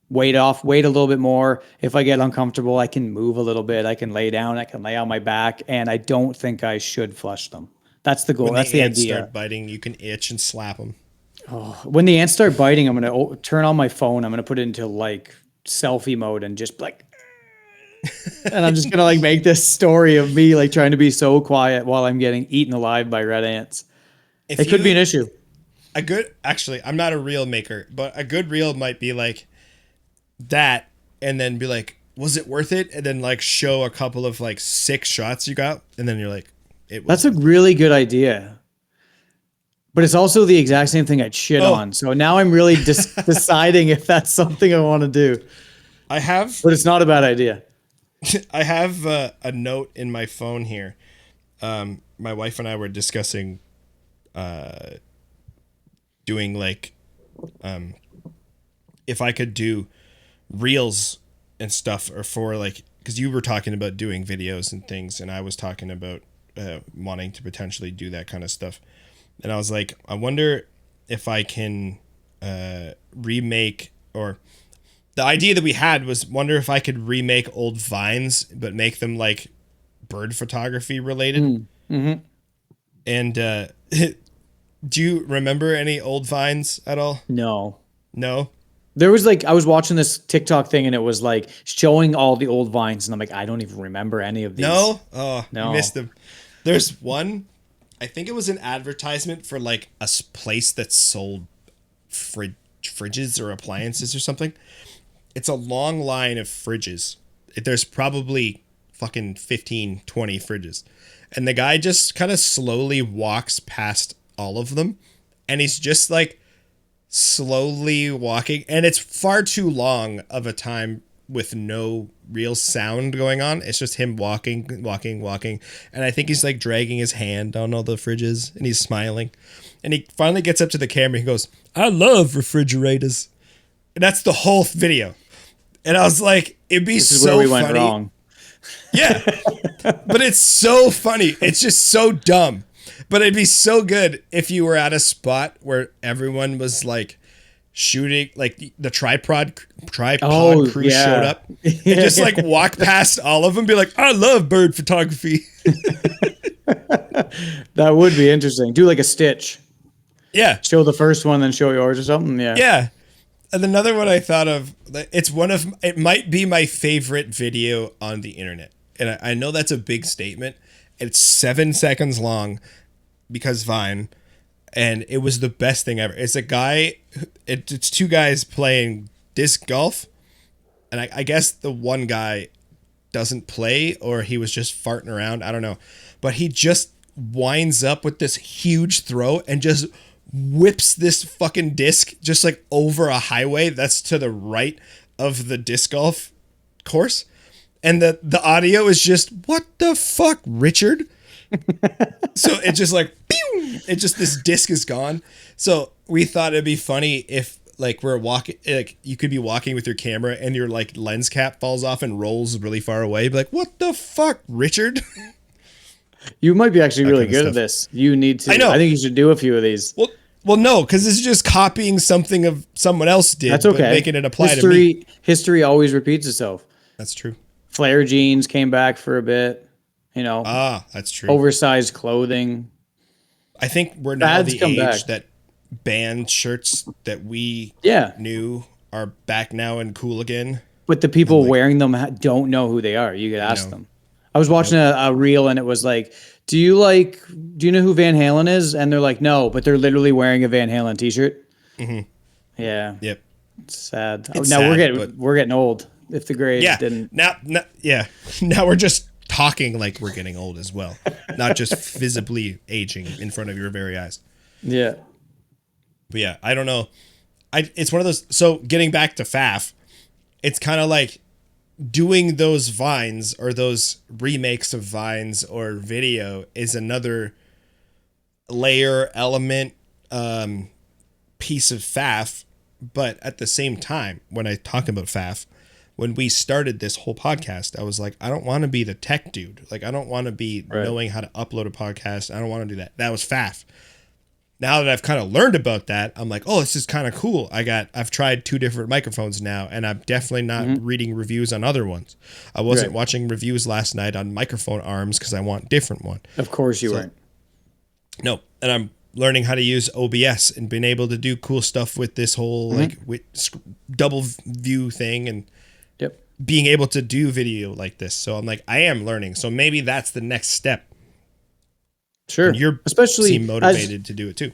wait a little bit more. If I get uncomfortable, I can move a little bit. I can lay down. I can lay on my back, and I don't think I should flush them. That's the goal.
When
That's
the
the
ants
idea.
start biting, you can itch and slap them.
When the ants start biting, I'm going to turn on my phone. I'm going to put it into like selfie mode and just like, and I'm just going to like make this story of me like trying to be so quiet while I'm getting eaten alive by red ants. It could be an issue.
Actually, I'm not a reel maker, but a good reel might be like that, and then be like, was it worth it? And then like show a couple of like 6 shots you got, and then you're like, it was.
That's a really good idea. But it's also the exact same thing I'd shit on. So now I'm really deciding if that's something I want to do.
I have
But it's not a bad idea.
I have a note in my phone here. My wife and I were discussing doing like if I could do reels and stuff, or for like, because you were talking about doing videos and things, and I was talking about wanting to potentially do that kind of stuff. And I was like, I wonder if I can remake, or the idea that we had was wonder if I could remake old vines, but make them like bird photography related.
Mm-hmm.
And do you remember any old vines at all?
No.
No?
There was like, I was watching this TikTok thing and it was like showing all the old vines. And I'm like, I don't even remember any of these.
No? Oh,
No.
you missed them. There's one, I think it was an advertisement for like a place that sold fridges or appliances or something. It's a long line of fridges. There's probably fucking 15, 20 fridges. And the guy just kind of slowly walks past all of them. And he's just like slowly walking. And it's far too long of a time with no real sound going on. It's just him walking. And I think he's like dragging his hand on all the fridges and he's smiling. And he finally gets up to the camera. He goes, I love refrigerators. And that's the whole video. And I was like, it'd be so funny. This is where we went wrong. Yeah. But it's so funny. It's just so dumb. But it'd be so good if you were at a spot where everyone was like shooting, like the tripod crew showed up and just like walk past all of them, be like, I love bird photography.
That would be interesting. Do like a stitch.
Yeah.
Show the first one, then show yours or something. Yeah.
Yeah. And another one I thought of, it might be my favorite video on the internet. And I know that's a big statement. It's 7 seconds long because Vine. And it was the best thing ever. It's a guy, it's 2 guys playing disc golf. And I guess the one guy doesn't play, or he was just farting around. I don't know. But he just winds up with this huge throw and just whips this fucking disc just like over a highway that's to the right of the disc golf course. And the audio is just, what the fuck, Richard? So it's just like, pew! It just, this disc is gone. So we thought it'd be funny if like we're walking, like you could be walking with your camera and your like lens cap falls off and rolls really far away. Be like, what the fuck, Richard?
You might be actually really good at this. You need to.
I know.
I think you should do a few of these.
Well, no, because this is just copying something of someone else did.
That's okay.
But making it apply to me.
History always repeats itself.
That's true.
Flare jeans came back for a bit. You know.
That's true.
Oversized clothing.
I think we're now the age that band shirts that we knew are back now and cool again.
But the people wearing them don't know who they are. You could ask them. I was watching a reel and it was like, do you know who Van Halen is? And they're like, no, but they're literally wearing a Van Halen t-shirt.
Mm-hmm.
Yeah.
Yep.
It's sad.
It's
Now
sad,
we're getting old. If the grades
yeah.
didn't.
Now we're just talking like we're getting old as well, not just visibly aging in front of your very eyes.
Yeah.
But yeah, I don't know. It's one of those. So getting back to Faff, it's kind of like doing those vines or those remakes of vines or video is another layer element piece of Faff. But at the same time, when I talk about Faff, when we started this whole podcast, I was like, I don't want to be the tech dude. Like, I don't want to be knowing how to upload a podcast. I don't want to do that. That was Faff. Now that I've kind of learned about that, I'm like, oh, this is kind of cool. I've tried 2 different microphones now, and I'm definitely not reading reviews on other ones. I wasn't watching reviews last night on microphone arms because I want different one.
Of course you weren't.
No, and I'm learning how to use OBS and being able to do cool stuff with this whole like with double view thing and being able to do video like this. So I'm like, I am learning. So maybe that's the next step.
Sure.
And you're
especially
seem motivated to do it too.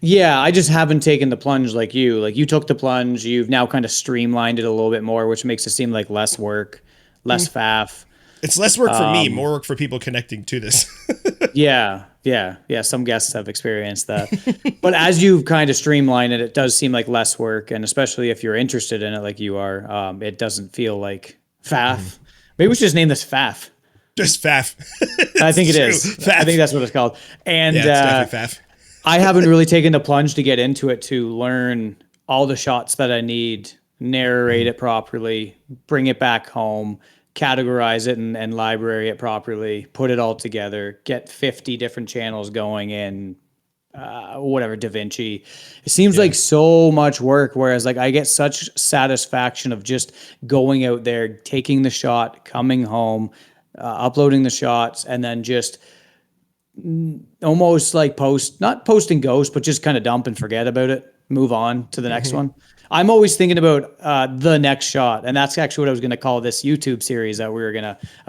Yeah, I just haven't taken the plunge like you. Like you took the plunge, you've now kind of streamlined it a little bit more, which makes it seem like less work, less faff.
It's less work for me, more work for people connecting to this.
Yeah. Some guests have experienced that. But as you've kind of streamlined it, it does seem like less work. And especially if you're interested in it like you are, it doesn't feel like faff. Maybe we should just name this Faff.
Just Faff.
I think it is. Faff. I think that's what it's called. And
yeah, it's definitely Faff.
I haven't really taken the plunge to get into it to learn all the shots that I need, narrate it properly, bring it back home, categorize it and library it properly, put it all together, get 50 different channels going in DaVinci. It seems like so much work, whereas like I get such satisfaction of just going out there, taking the shot, coming home, uploading the shots, and then just almost like not post and ghost, but just kind of dump and forget about it, move on to the next one. I'm always thinking about the next shot, and that's actually what I was going to call this YouTube series that I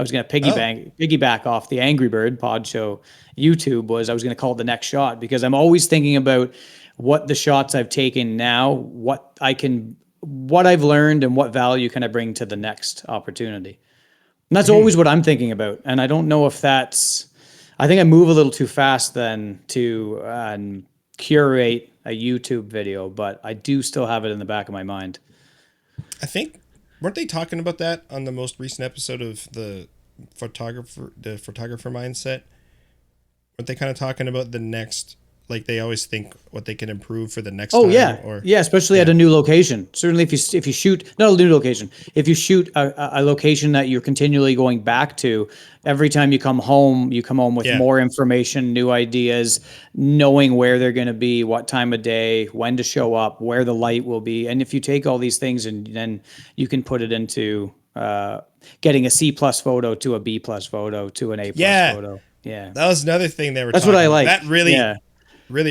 was going to piggyback off the Angry Bird Pod Show YouTube. I was going to call it the next shot, because I'm always thinking about what the shots I've taken now, what I've learned, and what value can I bring to the next opportunity. And that's always what I'm thinking about. And I don't know if I think I move a little too fast then to curate a YouTube video, but I do still have it in the back of my mind.
I think, weren't they talking about that on the most recent episode of the photographer mindset? Weren't they kind of talking about the next, like they always think what they can improve for the next time?
Especially at a new location. Certainly if you shoot, not a new location, if you shoot a location that you're continually going back to, every time you come home with more information, new ideas, knowing where they're going to be, what time of day, when to show up, where the light will be. And if you take all these things and then you can put it into getting a C+ photo to a B+ photo to an A+ photo. Yeah.
That was another thing they were
That's
talking
what I like.
That really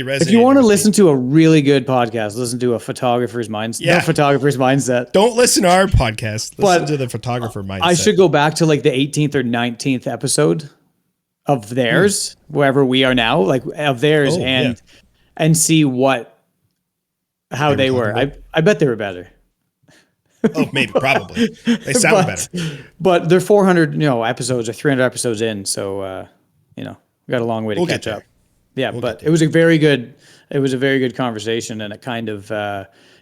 resonated.
If you want to listen to a really good podcast, listen to a photographer's mindset.
Yeah.
No photographer's mindset.
Don't listen to our podcast. Listen to the photographer mindset.
I should go back to like the 18th or 19th episode of theirs, wherever we are now, like of theirs, and see how they were. I bet they were better.
Oh, maybe, probably. They sound better.
But they're 400, episodes or 300 episodes in, so we got a long way to catch up. Yeah, but it was a very good conversation, and it kind of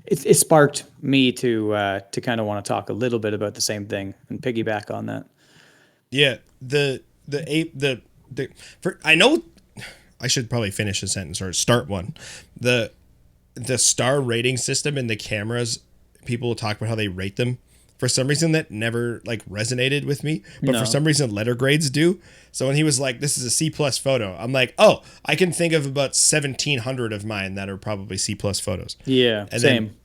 it sparked me to kind of want to talk a little bit about the same thing and piggyback on that.
Yeah, I know I should probably finish a sentence or start one. The star rating system in the cameras, people will talk about how they rate them. For some reason, that never like resonated with me, but for some reason, letter grades do. So when he was like, "This is a C+ photo," I'm like, "Oh, I can think of about 1,700 of mine that are probably C+ photos."
Yeah,
and
same.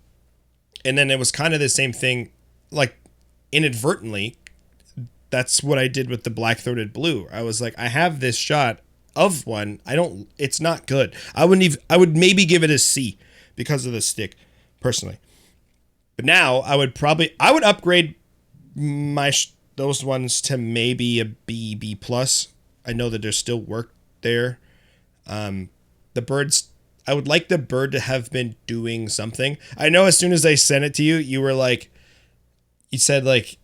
And then it was kind of the same thing, like inadvertently. That's what I did with the black-throated blue. I was like, I have this shot of one. It's not good. I would maybe give it a C because of the stick, personally. But now I would upgrade my those ones to maybe a B plus. I know that there's still work there. The birds, I would like the bird to have been doing something. I know as soon as I sent it to you, you were like, you said like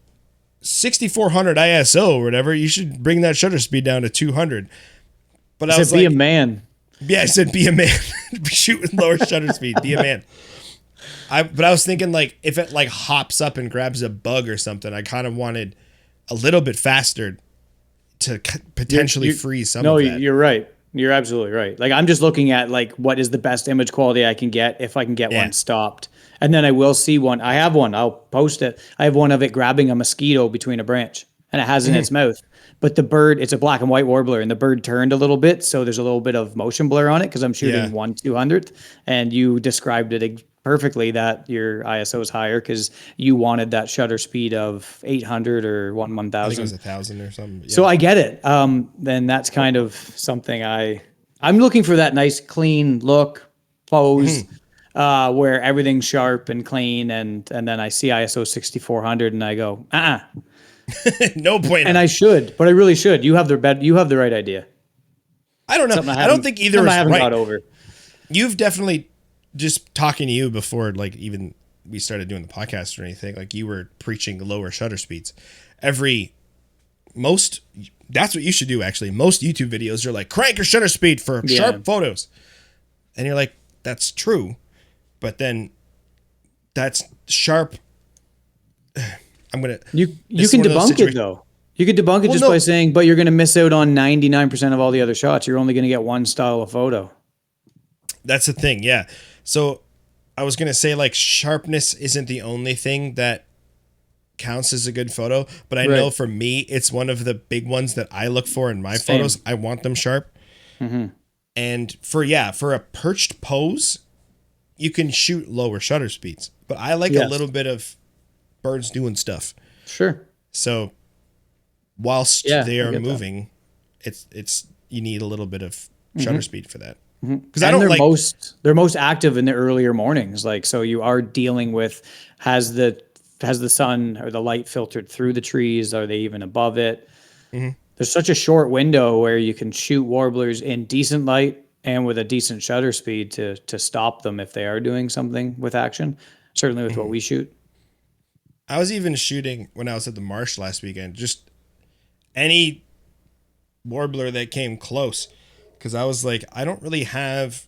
6400 ISO or whatever. You should bring that shutter speed down to 200. But I was
be
like,
a man.
Yeah, I said be a man. Shoot with lower shutter speed. Be a man. But I was thinking like if it like hops up and grabs a bug or something, I kind of wanted a little bit faster to potentially freeze some of that.
No, you're right. You're absolutely right. Like I'm just looking at like what is the best image quality I can get if I can get one stopped. And then I will see one. I have one. I'll post it. I have one of it grabbing a mosquito between a branch and it has in its mouth. But the bird, it's a black and white warbler and the bird turned a little bit. So there's a little bit of motion blur on it because I'm shooting 1/200th. And you described it perfectly that your ISO is higher because you wanted that shutter speed of 800 or 1000.
I think it was 1000 or something. Yeah.
So I get it. Then that's kind of something I'm looking for, that nice clean look, pose, where everything's sharp and clean. And then I see ISO 6400 and I go,
no point.
And I should, but I really should. You have the right idea.
I don't know. I don't think either is
I haven't
right.
got over.
You've definitely, just talking to you before, like even we started doing the podcast or anything, like you were preaching lower shutter speeds. That's what you should do actually. Most YouTube videos are like crank your shutter speed for sharp photos. And you're like, that's true. But then that's sharp. You
can debunk it though. You could debunk it by saying, but you're going to miss out on 99% of all the other shots. You're only going to get one style of photo.
That's the thing. Yeah. So I was going to say like sharpness isn't the only thing that counts as a good photo, but I know for me, it's one of the big ones that I look for in my photos. I want them sharp. And for a perched pose, you can shoot lower shutter speeds, but I like a little bit of birds doing stuff.
Sure.
So whilst they are moving, it's you need a little bit of shutter speed for that. Because
they're most active in the earlier mornings. Like, so you are dealing with, has the sun or the light filtered through the trees? Are they even above it? There's such a short window where you can shoot warblers in decent light and with a decent shutter speed to stop them if they are doing something with action. Certainly with what we shoot.
I was even shooting when I was at the marsh last weekend, just any warbler that came close. Because I was like, I don't really have,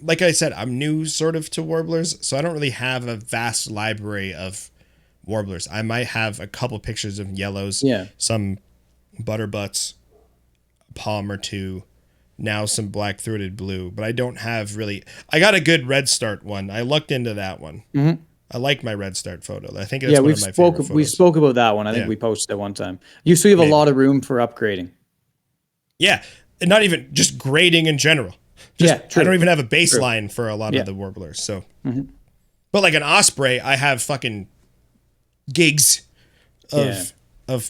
like I said, I'm new sort of to warblers. So I don't really have a vast library of warblers. I might have a couple pictures of yellows, some butterbutts, a palm or two, now some black-throated blue. But I don't have really, I got a good red start one. I looked into that one. I like my red start photo. I think that's one of my favorite photos.
We spoke about that one. I think we posted it one time. You have a lot of room for upgrading.
Yeah, and not even just grading in general. True. I don't even have a baseline for a lot of the warblers. So, but like an osprey, I have fucking gigs of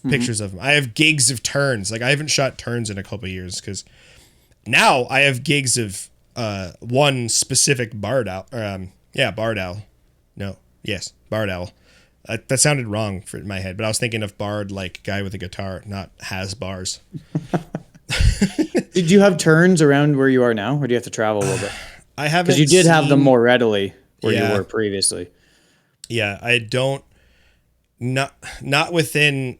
pictures of them. I have gigs of terns. Like I haven't shot terns in a couple of years because now I have gigs of one specific barred owl. Barred owl. No. Yes, barred owl. That sounded wrong in my head, but I was thinking of bard like guy with a guitar, not has bars.
Did you have terns around where you are now, or do you have to travel a little bit?
I haven't.
Because you did have them more readily where you were previously.
Yeah, I don't. Not within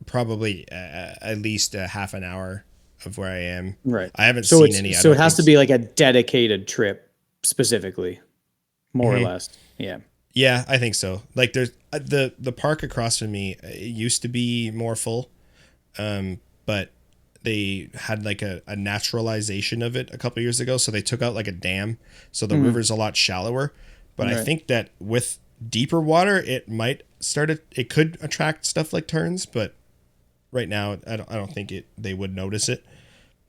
probably at least a half an hour of where I am.
Right.
I haven't seen any.
So it has to be like a dedicated trip specifically, more or less. Yeah.
Yeah, I think so. Like there's the park across from me. It used to be more full, but they had like a naturalization of it a couple years ago. So they took out like a dam, so the river's a lot shallower. But I think that with deeper water, it could attract stuff like terns. But right now, I don't think they would notice it.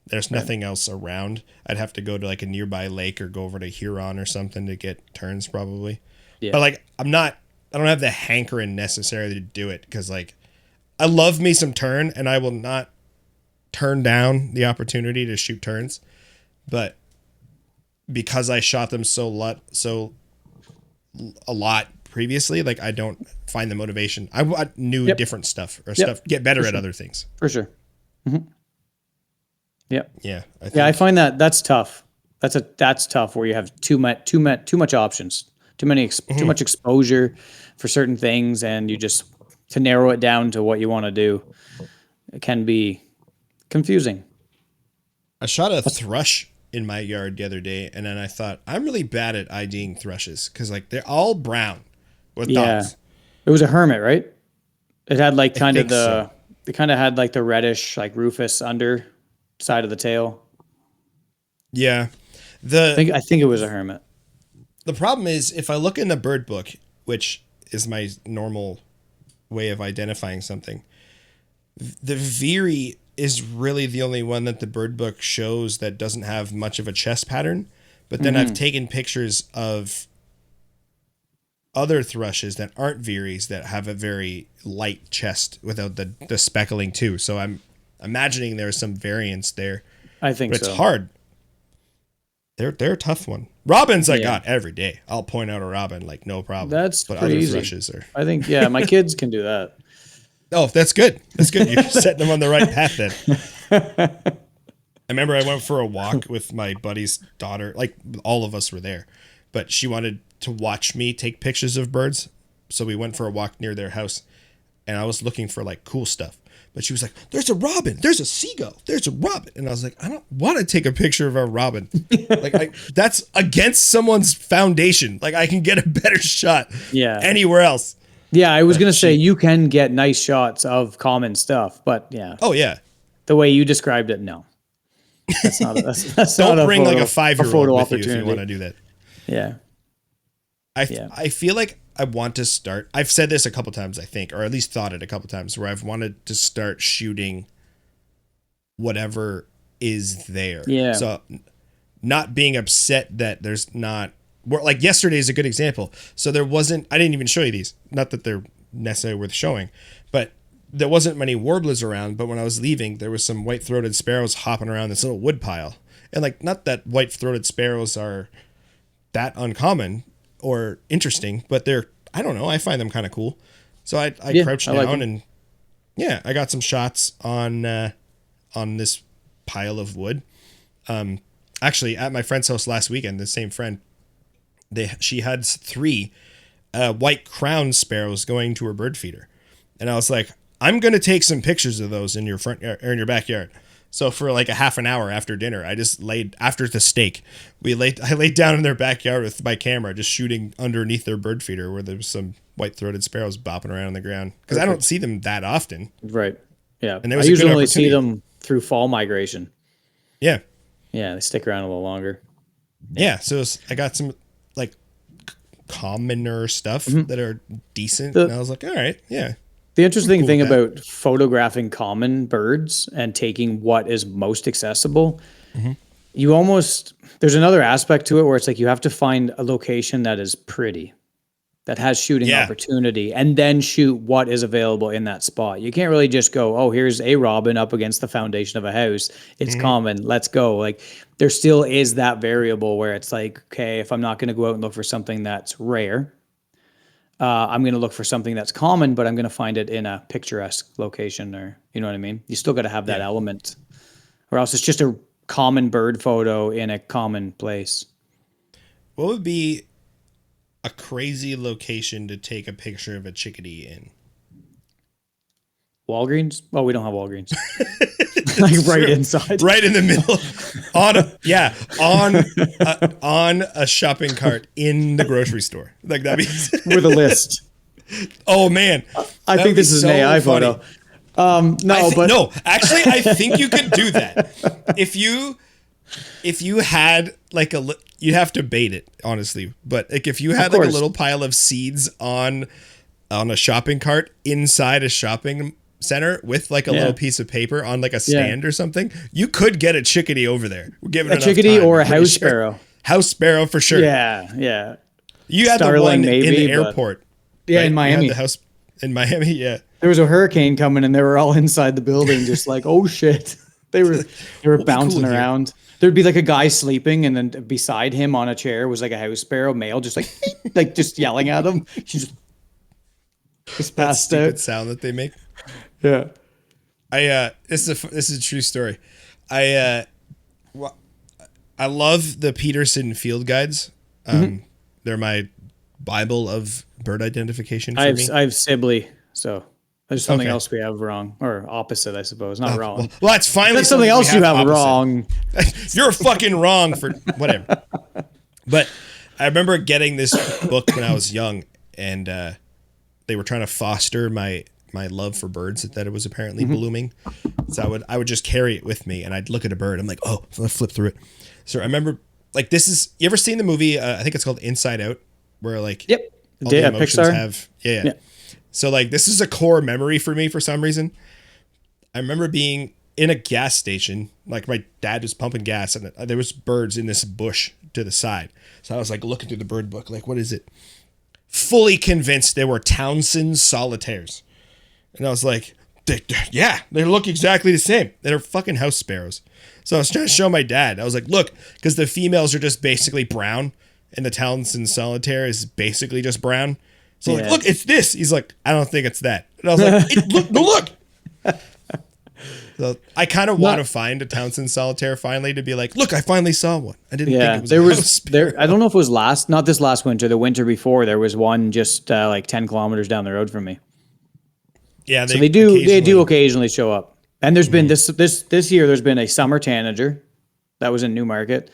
There's nothing else around. I'd have to go to like a nearby lake or go over to Huron or something to get terns probably. Yeah. But like I don't have the hankering necessarily to do it because like I love me some tern and I will not turn down the opportunity to shoot terns. But because I shot them a lot previously, like I don't find the motivation. I want new different stuff or stuff, get better at other things.
For sure. Yep.
Yeah.
I find that's tough. That's tough where you have too much options, too much exposure for certain things, and you just to narrow it down to what you want to do, it can be confusing.
I shot a thrush in my yard the other day, and then I thought I'm really bad at IDing thrushes because like they're all brown with dots.
It was a hermit, right? It had like kind of
so.
it kind of had like the reddish like rufous under side of the tail.
Yeah.
I think it was a hermit.
The problem is if I look in the bird book, which is my normal way of identifying something, the veery is really the only one that the bird book shows that doesn't have much of a chest pattern. But then I've taken pictures of other thrushes that aren't veeries that have a very light chest without the speckling too. So I'm imagining there's some variance there.
I think
but it's hard. They're a tough one. Robins I got every day. I'll point out a robin like no problem.
But other easy.
Thrushes are.
I think my kids can do that.
Oh, that's good. That's good. You're setting them on the right path then. I remember I went for a walk with my buddy's daughter. Like all of us were there, but she wanted to watch me take pictures of birds. So we went for a walk near their house, and I was looking for like cool stuff. But she was like, there's a robin, there's a seagull, there's a robin. And I was like, I don't want to take a picture of a robin. That's against someone's foundation. Like I can get a better shot anywhere else.
Yeah, I was going to say you can get nice shots of common stuff, but yeah.
Oh, yeah.
The way you described it, no. That's not that's
don't
not
bring
a photo,
like a 5-year-old with you if you want to do that.
Yeah.
I feel like I want to start. I've said this a couple times, I think, or at least thought it a couple times, where I've wanted to start shooting whatever is there.
Yeah.
So not being upset that there's not. Like yesterday is a good example. So there wasn't. I didn't even show you these. Not that they're necessarily worth showing, but there wasn't many warblers around. But when I was leaving, there was some white-throated sparrows hopping around this little wood pile. And like, not that white-throated sparrows are that uncommon or interesting, but they're, I don't know, I find them kind of cool. So I crouched down and I got some shots on this pile of wood. Actually at my friend's house last weekend, the same friend, she had 3 white crowned sparrows going to her bird feeder. And I was like, I'm going to take some pictures of those in your front or in your backyard. So for like a half an hour after dinner, I just after the steak, I laid down in their backyard with my camera, just shooting underneath their bird feeder where there was some white-throated sparrows bopping around on the ground. Because I don't see them that often.
Right. Yeah.
And I
usually only see them through fall migration.
Yeah.
Yeah, they stick around a little longer.
Yeah. So I got some like commoner stuff that are decent. And I was like, all right, yeah.
The interesting thing about photographing common birds and taking what is most accessible, there's another aspect to it where it's like you have to find a location that is pretty, that has shooting opportunity, and then shoot what is available in that spot. You can't really just go, oh, here's a robin up against the foundation of a house. It's common. Let's go. Like there still is that variable where it's like, okay, if I'm not going to go out and look for something that's rare, I'm going to look for something that's common, but I'm going to find it in a picturesque location, or you know what I mean? You still got to have that element, or else it's just a common bird photo in a common place.
What would be a crazy location to take a picture of a chickadee in?
Walgreens? Well, we don't have Walgreens. Like right inside.
Right in the middle. On a shopping cart in the grocery store. Like that means
with a list.
Oh man.
I think this is an AI photo.
No, actually I think you could do that. If you had like you'd have to bait it, honestly. But like if you had like a little pile of seeds on a shopping cart inside a shopping center with like a little piece of paper on like a stand or something, you could get a chickadee over there. We're giving it a chickadee
or a house sparrow.
House sparrow for sure.
Yeah.
You had the one in the airport.
Yeah, right? In Miami.
The house in Miami, yeah.
There was a hurricane coming and they were all inside the building just like, oh shit. They were bouncing around. There'd be like a guy sleeping, and then beside him on a chair was like a house sparrow, male, just like like just yelling at him. He's just
That
passed
stupid
out.
sound that they make.
Yeah.
This is a true story. I love the Peterson field guides. They're my Bible of bird identification for me.
I have Sibley, so there's something
Okay.
else we have wrong, or opposite, I suppose. Not wrong.
Well, that's finally
That's something else you have
opposite.
wrong.
You're fucking wrong for whatever. But I remember getting this book when I was young, and they were trying to foster my love for birds that it was apparently blooming. So I would just carry it with me, and I'd look at a bird. I'm like, oh, I'm gonna flip through it. So I remember, like, this is, you ever seen the movie? I think it's called Inside Out, where like
Yep.
all the emotions
Pixar.
have yeah. So like this is a core memory for me for some reason. I remember being in a gas station, like my dad was pumping gas, and there was birds in this bush to the side. So I was like looking through the bird book, like, what is it? Fully convinced they were Townsend solitaires. And I was like, they look exactly the same. They're fucking house sparrows. So I was trying to show my dad. I was like, look, because the females are just basically brown, and the Townsend solitaire is basically just brown. So like, look, it's this. He's like, I don't think it's that. And I was like, look. So I kind of want to find a Townsend solitaire finally to be like, look, I finally saw one. I didn't think it was
there
a
was
house sparrow.
there. I don't know if it was not this last winter, the winter before. There was one just like 10 kilometers down the road from me.
Yeah,
So they do occasionally show up. And there's been this year. There's been a summer tanager that was in Newmarket,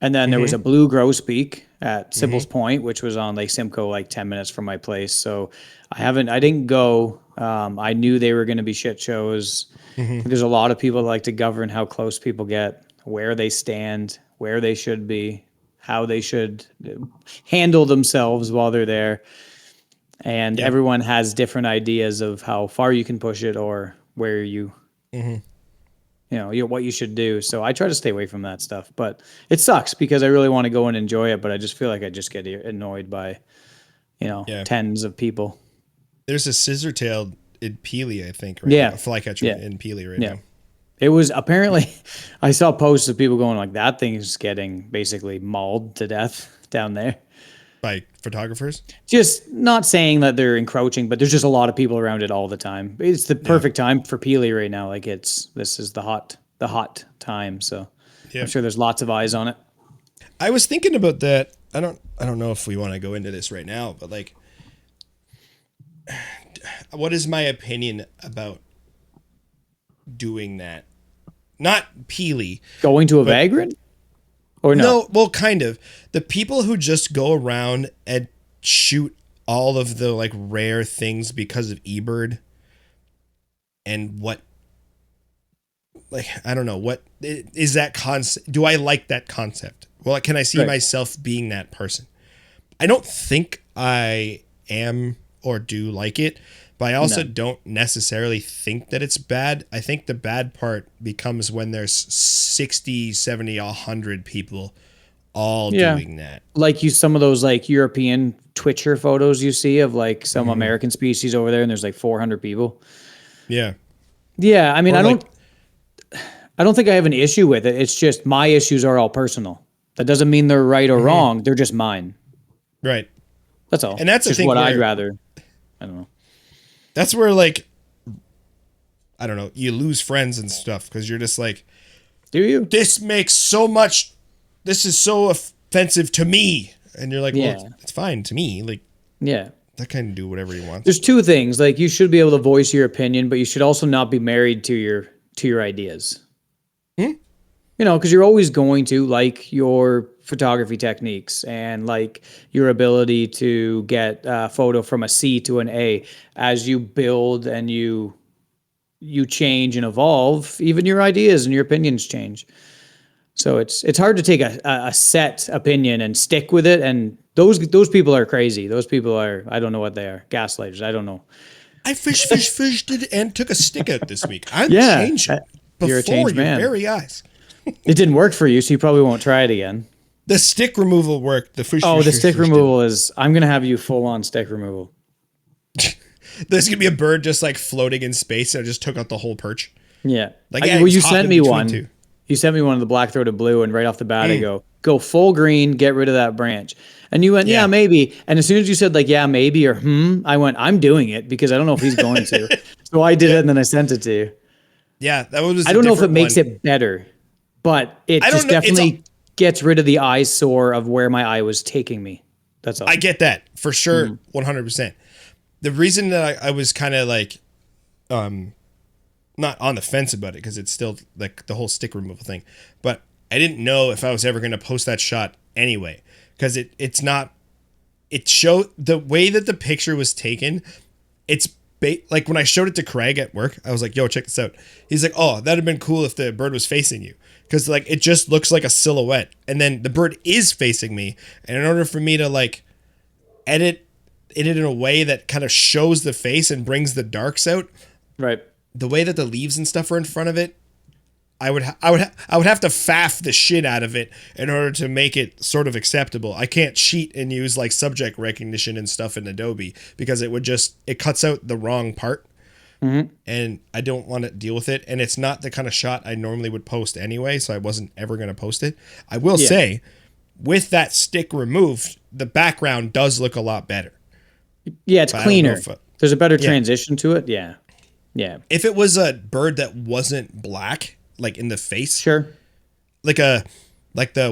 and then there was a blue grosbeak at Sybil's Point, which was on Lake Simcoe, like 10 minutes from my place. So I didn't go. I knew they were going to be shit shows. There's a lot of people that like to govern how close people get, where they stand, where they should be, how they should handle themselves while they're there. And everyone has different ideas of how far you can push it or where you, what you should do. So I try to stay away from that stuff, but it sucks because I really want to go and enjoy it, but I just feel like I just get annoyed by, tens of people.
There's a scissor-tailed in Peely, I think, right
Yeah.
now. A flycatcher in Peely right now.
It was apparently, I saw posts of people going like, that thing is getting basically mauled to death down there.
By photographers?
Just not saying that they're encroaching, but there's just a lot of people around it all the time. It's the perfect time for Peely right now. Like this is the hot time. So I'm sure there's lots of eyes on it.
I was thinking about that. I don't know if we want to go into this right now, but like, what is my opinion about doing that? Not Peely.
Going to a vagrant? Or no?
No, well, kind of. The people who just go around and shoot all of the like rare things because of eBird and what, like, I don't know, what is that concept? Do I like that concept? Well, can I see myself being that person? I don't think I am or do like it, but I also don't necessarily think that it's bad. I think the bad part becomes when there's 60, 70, 100 people all doing that.
Like some of those like European Twitcher photos you see of like some American species over there and there's like 400 people.
Yeah.
Yeah. I mean, I don't think I have an issue with it. It's just my issues are all personal. That doesn't mean they're right or wrong. They're just mine.
Right.
That's all.
And that's
just what I'd rather. I don't know.
That's where, like, I don't know, you lose friends and stuff because you're just like,
do you?
This is so offensive to me. And you're like, well, it's fine to me. Like, that kind of do whatever you want.
There's two things. Like, you should be able to voice your opinion, but you should also not be married to your ideas. Because you're always going to like your photography techniques and like your ability to get a photo from a C to an A as you build and you change and evolve. Even your ideas and your opinions change. So it's hard to take a set opinion and stick with it. And those people are crazy. Those people are, I don't know what they are, gaslighters. I don't know.
I fished it and took a stick out this week. I'm changing.
You're a changed man.
Your very eyes.
It didn't work for you, so you probably won't try it again.
The stick removal worked. The
stick removal is. I'm gonna have you full on stick removal.
There's gonna be a bird just like floating in space. And I just took out the whole perch.
Yeah.
Like,
you sent me one. You sent me one of the black-throated blue, and right off the bat, I
Mm.
go full green, get rid of that branch. And you went, yeah,
Yeah.
maybe. And as soon as you said like, yeah, maybe, or I went, I'm doing it because I don't know if he's going to. So I did it,
Yeah.
and then I sent it to you.
Yeah. That was
I
a
don't know if it
different
makes
one.
it better, but it
I don't
just
know.
definitely gets rid of the eyesore of where my eye was taking me. That's all.
I get that for sure. 100%. The reason that I was kind of like, not on the fence about it, because it's still like the whole stick removal thing, but I didn't know if I was ever going to post that shot anyway, because it's not, it showed the way that the picture was taken. It's like when I showed it to Craig at work, I was like, yo, check this out. He's like, oh, that'd have been cool if the bird was facing you, because like it just looks like a silhouette, and then the bird is facing me, and in order for me to like edit it in a way that kind of shows the face and brings the darks out,
Right.
the way that the leaves and stuff are in front of it, I would have to faff the shit out of it in order to make it sort of acceptable. I can't cheat and use like subject recognition and stuff in Adobe, because it cuts out the wrong part, and I don't want to deal with it. And it's not the kind of shot I normally would post anyway, so I wasn't ever going to post it. I will say, with that stick removed, the background does look a lot better.
Yeah, it's
But I don't know
cleaner.
if
There's a better transition to it. Yeah. Yeah.
if it was a bird that wasn't black, like in the face,
Sure.
like the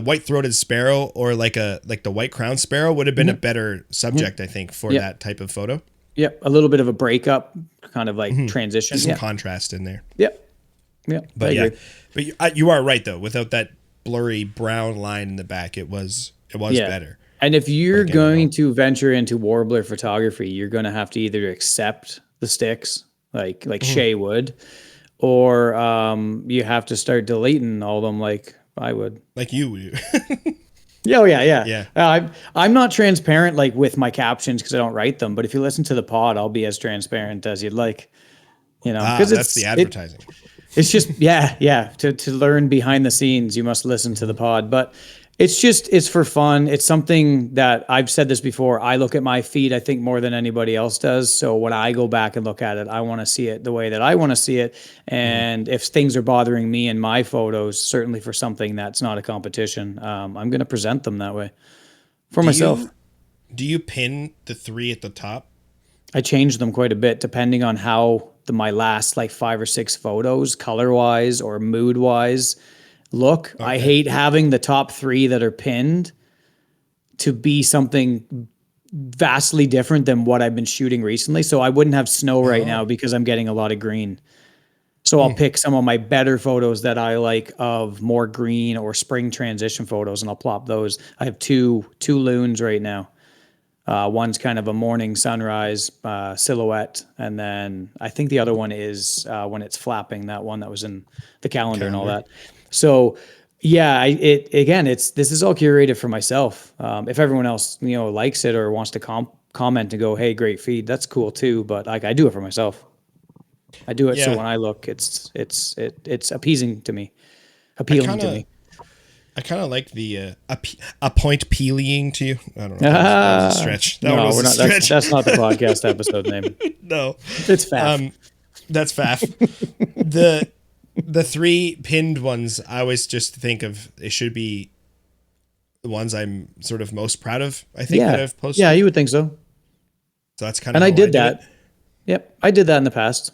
white-throated sparrow, or like the white crowned sparrow would have been a better subject, I think, for that type of photo.
Yep. A little bit of a breakup, kind of like transition.
Some
Yeah.
contrast in there.
Yep. Yep.
But
I
yeah,
agree.
but you are right though. Without that blurry brown line in the back, it was better.
And if you're
again,
going to venture into warbler photography, you're going to have to either accept the sticks, like Shay would, or you have to start deleting all of them, like I would.
Like you.
Yeah, oh, yeah.
Yeah.
I'm not transparent like with my captions because I don't write them. But if you listen to the pod, I'll be as transparent as you'd like. Because
that's the advertising.
It's just yeah. To learn behind the scenes, you must listen to the pod. But it's for fun. It's something that I've said this before. I look at my feed, I think, more than anybody else does. So when I go back and look at it, I want to see it the way that I want to see it. And if things are bothering me in my photos, certainly for something that's not a competition, I'm going to present them that way for myself.
Do you pin the 3 at the top?
I change them quite a bit depending on how my last like 5 or 6 photos, color wise or mood wise, look. I hate having the top 3 that are pinned to be something vastly different than what I've been shooting recently. So I wouldn't have snow right now because I'm getting a lot of green. So I'll pick some of my better photos that I like of more green or spring transition photos, and I'll plop those. I have two loons right now. One's kind of a morning sunrise silhouette, and then I think the other one is when it's flapping. That one that was in the calendar and all that. So yeah, this is all curated for myself. If everyone else likes it or wants to comment and go, hey, great feed, that's cool too. But like I do it for myself. I do it so when I look, it's appeasing to me, appealing to me.
I kind of like the a point peeling to you. I don't know. That was a stretch.
That's not the podcast episode name.
No,
it's Faff.
That's Faff. The 3 pinned ones, I always just think of, it should be the ones I'm sort of most proud of. I think that I've posted.
Yeah, you would think so.
So that's kind of.
And I did that. Yep, I did that in the past.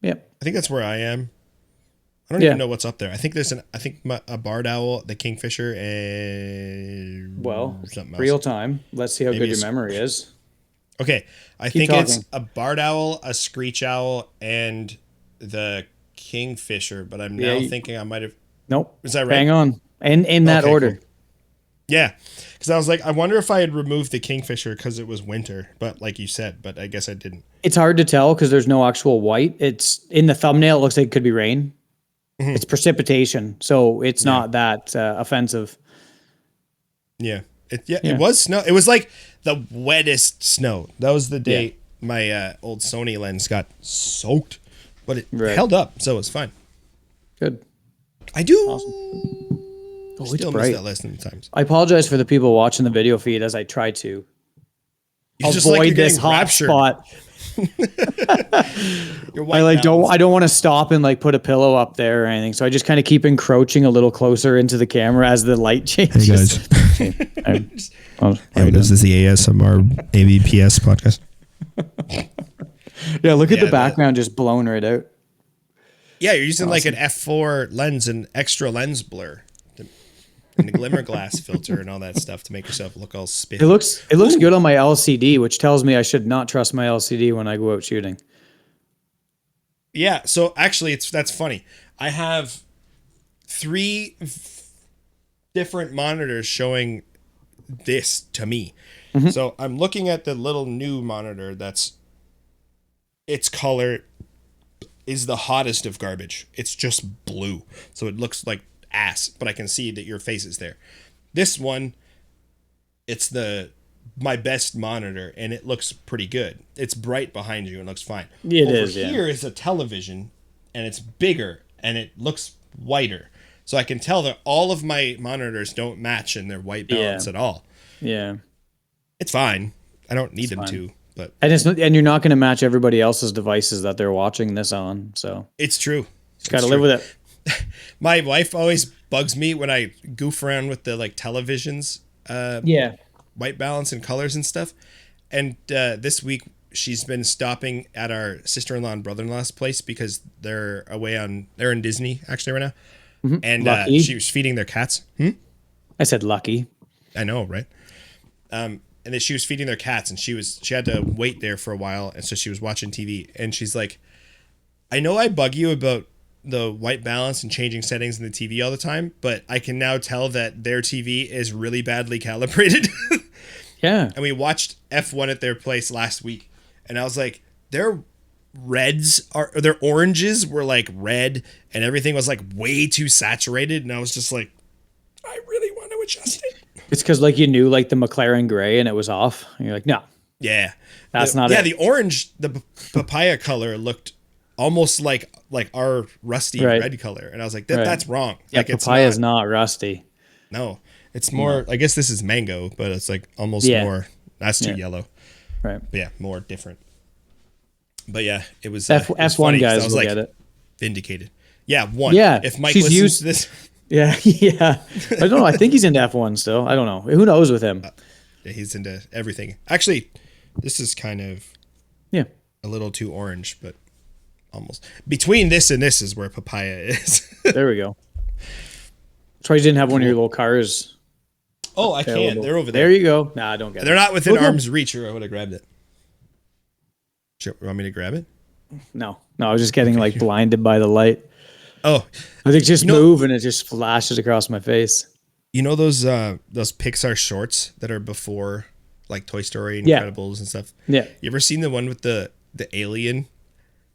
Yep.
I think that's where I am. I don't even know what's up there. I think there's a barred owl, the kingfisher, and something else.
Real time. Let's see how good your memory is.
Okay, I think it's a barred owl, a screech owl, and the kingfisher. But I'm now thinking I might have.
Nope.
Is that right?
Hang on. In that order.
Cool. Yeah, because I was like, I wonder if I had removed the kingfisher because it was winter, but like you said, but I guess I didn't.
It's hard to tell because there's no actual white. It's in the thumbnail. It looks like it could be rain. It's precipitation, so it's not that offensive.
Yeah. It was snow. It was like the wettest snow. That was the day my old Sony lens got soaked, but it held up, so it was fine.
Good.
I do.
Awesome.
Still miss that lesson sometimes.
I apologize for the people watching the video feed as I try to avoid this hot spot.
Your
I
white balance.
don't want to stop and like put a pillow up there or anything. So I just kind of keep encroaching a little closer into the camera as the light changes.
Hey guys. Hey, this is the ASMR AVPS podcast.
Yeah, look at the background just blown right out.
Yeah, you're using like an f4 lens and extra lens blur. And the glimmer glass filter and all that stuff to make yourself look all spiffy.
It looks good on my LCD, which tells me I should not trust my LCD when I go out shooting.
Yeah, so actually that's funny. I have 3 different monitors showing this to me. Mm-hmm. So I'm looking at the little new monitor its color is the hottest of garbage. It's just blue. So it looks like ass, but I can see that your face is there. This one, it's my best monitor, and it looks pretty good. It's bright behind you and looks fine.
It
Over
is.
Here is a television, and it's bigger, and it looks whiter. So I can tell that all of my monitors don't match in their white balance at all.
Yeah.
It's fine. I don't need them to, but
and you're not going to match everybody else's devices that they're watching this on. So
it's true.
Just got to live with it.
My wife always bugs me when I goof around with the like televisions, white balance and colors and stuff. And this week she's been stopping at our sister-in-law and brother-in-law's place because they're in Disney actually right now. Mm-hmm. And she was feeding their cats.
I said lucky.
I know, right? And then she was feeding their cats, and she had to wait there for a while, and so she was watching TV, and she's like, I know I bug you about the white balance and changing settings in the TV all the time, but I can now tell that their TV is really badly calibrated.
Yeah.
And we watched F1 at their place last week, and I was like, their oranges were like red, and everything was like way too saturated, and I was just like, I really want to adjust it.
It's because like you knew like the McLaren gray and it was off. And you're like, no.
Yeah.
That's not it.
Yeah, the orange, the papaya color looked almost like our rusty red color. And I was like, that's wrong.
Yeah,
like,
papaya is not rusty.
No. It's more, I guess this is mango, but it's like almost more, that's too yellow.
Right.
But yeah, more different. But yeah, it was
F1 guys will get it.
Vindicated. Yeah, one.
Yeah.
If Mike listens to this.
Yeah. I don't know. I think he's into F1 still. I don't know. Who knows with him?
Yeah, he's into everything. Actually, this is kind of a little too orange, but almost. Between this and this is where papaya is.
There we go. That's why you didn't have one of your little cars.
Oh, I can. They're over there.
There you go. Nah, I don't get it.
They're not within arm's reach, or I would have grabbed it. Sure. You want me to grab it?
No, I was just getting like blinded by the light.
Oh,
I think just move and it just flashes across my face.
You know those Pixar shorts that are before like Toy Story and Incredibles and stuff?
Yeah.
You ever seen the one with the alien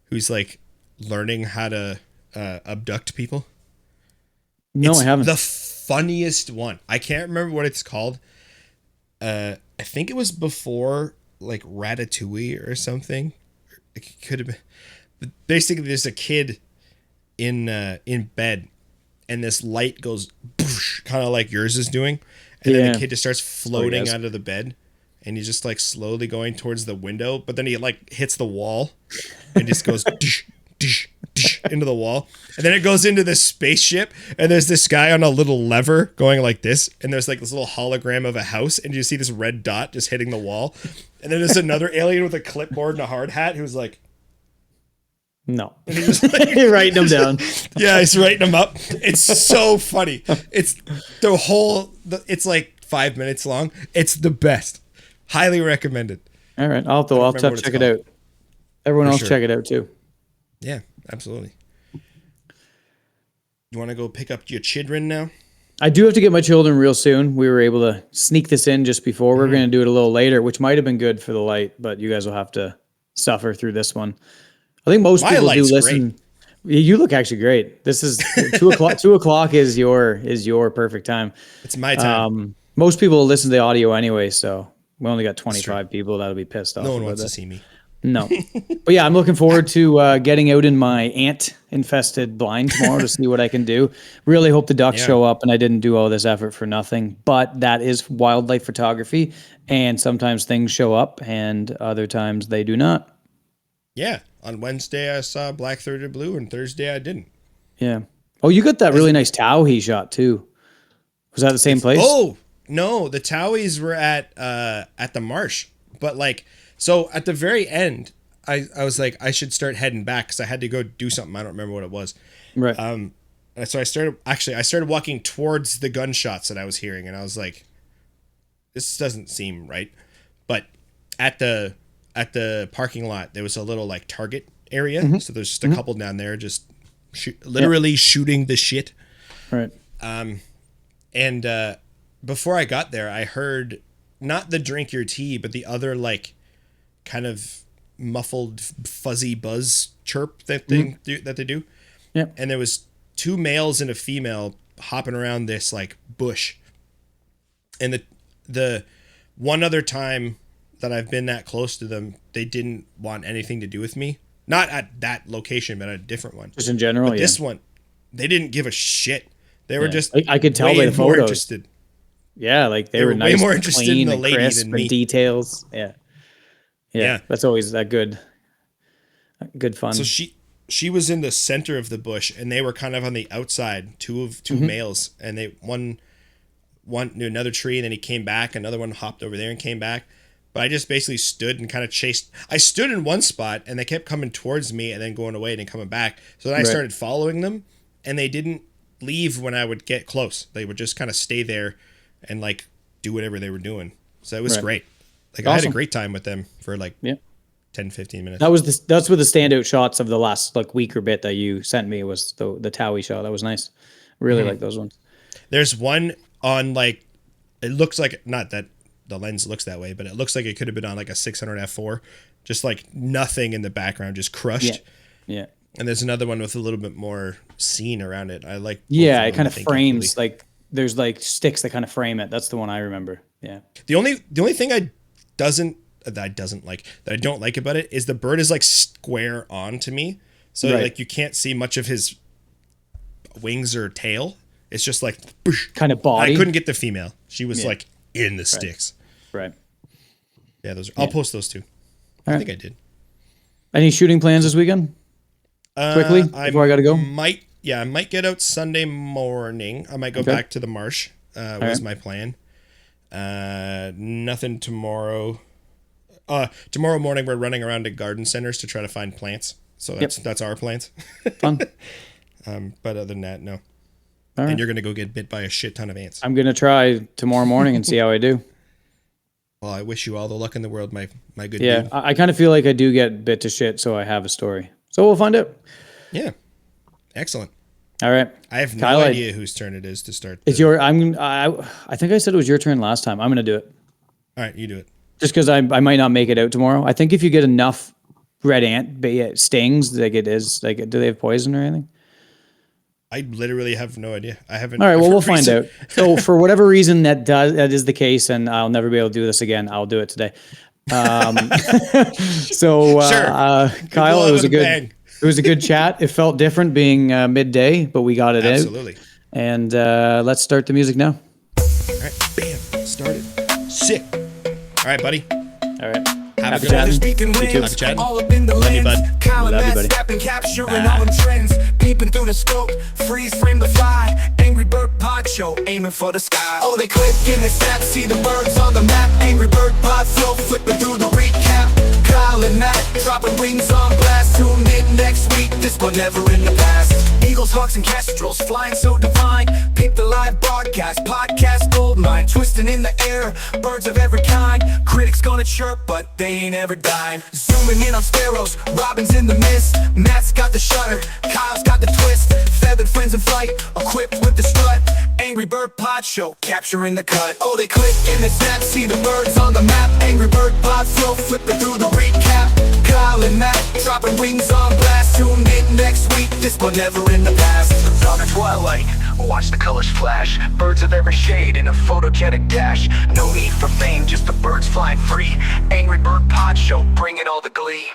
who's like learning how to abduct people?
No, I haven't.
The funniest one. I can't remember what it's called. I think it was before like Ratatouille or something. It could have been. But basically, there's a kid in bed, and this light goes kind of like yours is doing, and then the kid just starts floating out of the bed, and he's just like slowly going towards the window, but then he like hits the wall and just goes into the wall, and then it goes into this spaceship, and there's this guy on a little lever going like this, and there's like this little hologram of a house, and you see this red dot just hitting the wall, and then there's another alien with a clipboard and a hard hat who's like,
no.
And he's just like,
writing them down.
Yeah, he's writing them up. It's so funny. It's it's like 5 minutes long. It's the best. Highly recommended.
All right. I'll have to check it out. Everyone else check it out too.
Yeah, absolutely. You want to go pick up your children now?
I do have to get my children real soon. We were able to sneak this in just before. We're going to do it a little later, which might have been good for the light, but you guys will have to suffer through this one. I think most people do listen. Great. You look actually great. This is 2 o'clock. 2 o'clock is your perfect time.
It's my time.
Most people listen to the audio anyway, so we only got 25 people that'll be pissed off.
No one wants to see me.
No, but yeah, I'm looking forward to getting out in my ant-infested blind tomorrow to see what I can do. Really hope the ducks show up, and I didn't do all this effort for nothing. But that is wildlife photography, and sometimes things show up, and other times they do not.
Yeah, on Wednesday I saw black-throated blue, and Thursday I didn't.
Yeah. Oh, you got that really nice towhee shot too. Was that the same place?
Oh no, the Towies were at the marsh, but like so at the very end, I was like I should start heading back because I had to go do something. I don't remember what it was.
Right.
And so I started walking towards the gunshots that I was hearing, and I was like, this doesn't seem right. But at the parking lot, there was a little like Target area, so there's just a couple down there, just literally shooting the shit.
Right.
And before I got there, I heard not the drink your tea, but the other like kind of muffled fuzzy buzz chirp that they do.
Yeah.
And there was 2 males and a female hopping around this like bush. And the one other time that I've been that close to them, they didn't want anything to do with me. Not at that location, but at a different one.
Just in general,
but this one, they didn't give a shit. They were just
I could tell by the
more
photos.
interested.
Yeah, like they were
way
nice,
more
and
interested
clean
in the
and
lady
crisp
than
and
me.
details. Yeah.
Yeah.
That's always that good fun.
So she was in the center of the bush, and they were kind of on the outside. Two males, and they one knew another tree, and then he came back. Another one hopped over there and came back. But I just basically stood and kind of chased. I stood in one spot, and they kept coming towards me, and then going away and then coming back. So then I started following them, and they didn't leave when I would get close. They would just kind of stay there and like do whatever they were doing. So it was great. Like I had a great time with them for like 10, 15 minutes.
That's what the standout shots of the last like week or bit that you sent me was the Towie shot. That was nice. Really like those ones.
There's one on like, it looks like, not that the lens looks that way, but it looks like it could have been on like a 600 f4, just like nothing in the background, just crushed.
Yeah.
And there's another one with a little bit more scene around it. I like.
Yeah, it kind of frames like there's like sticks that kind of frame it. That's the one I remember. Yeah.
The only thing I don't like about it is the bird is like square on to me, so like you can't see much of his wings or tail. It's just like
kind of body.
I couldn't get the female. She was like in the sticks.
Right.
Yeah, those. I'll post those too. I think I did.
Any shooting plans this weekend? Quickly before I got to go.
I might get out Sunday morning. I might go back to the marsh. Was my plan. Nothing tomorrow. Tomorrow morning we're running around to garden centers to try to find plants. So that's our plans.
Fun.
But other than that, no.
All right.
And you're gonna go get bit by a shit ton of ants.
I'm gonna try tomorrow morning and see how I do.
Well, I wish you all the luck in the world, my good dude.
Yeah, I kind of feel like I do get bit to shit, so I have a story. So we'll find out.
Yeah. Excellent.
All right.
I have no idea whose turn it is to start.
It's your. I think I said it was your turn last time. I'm gonna do it.
All right, you do it.
Just because I might not make it out tomorrow. I think if you get enough red ant stings, like it is like, do they have poison or anything?
I literally have no idea. I haven't.
All right. Well, we'll find out. So for whatever reason that is the case, and I'll never be able to do this again. I'll do it today. Kyle, it was a good chat. It felt different being midday, but we got it out.
Absolutely.
And let's start the music now.
All right. Bam. Started. Sick. All right, buddy.
All right.
Happy chatting. Happy chatting. Love you, bud.
Love you, buddy.
Capturing all them trends, peeping through the scope, freeze frame the fly. Angry Bird Pod Show, aiming for the sky. Oh, they click and they snap, see the birds on the map. Angry Bird Pod Flow, flipping through the recap. Kyle and Matt, dropping wings on blast. Tune in next week, this one never in the past. Eagles, hawks, and kestrels, flying so divine. Peep the live broadcast, podcast goldmine. Twisting in the air, birds of every kind. Critics gonna chirp, but they ain't ever dying. Zooming in on sparrows, robins in the mist. Matt's got the shutter, Kyle's got the twist. Feathered friends in flight, equipped with the strut. Angry Bird Pod Show, capturing the cut. Oh, they click and they snap, see the birds on the map. Angry Bird Pod Flow, flipping through the recap. Kyle and Matt, dropping wings on blast. Tune in next week, this one never in the past. Dawn of twilight, watch the colors flash. Birds of every shade in a photogenic dash. No need for fame, just the birds flying free. Angry Bird Pod Show, bringing all the glee.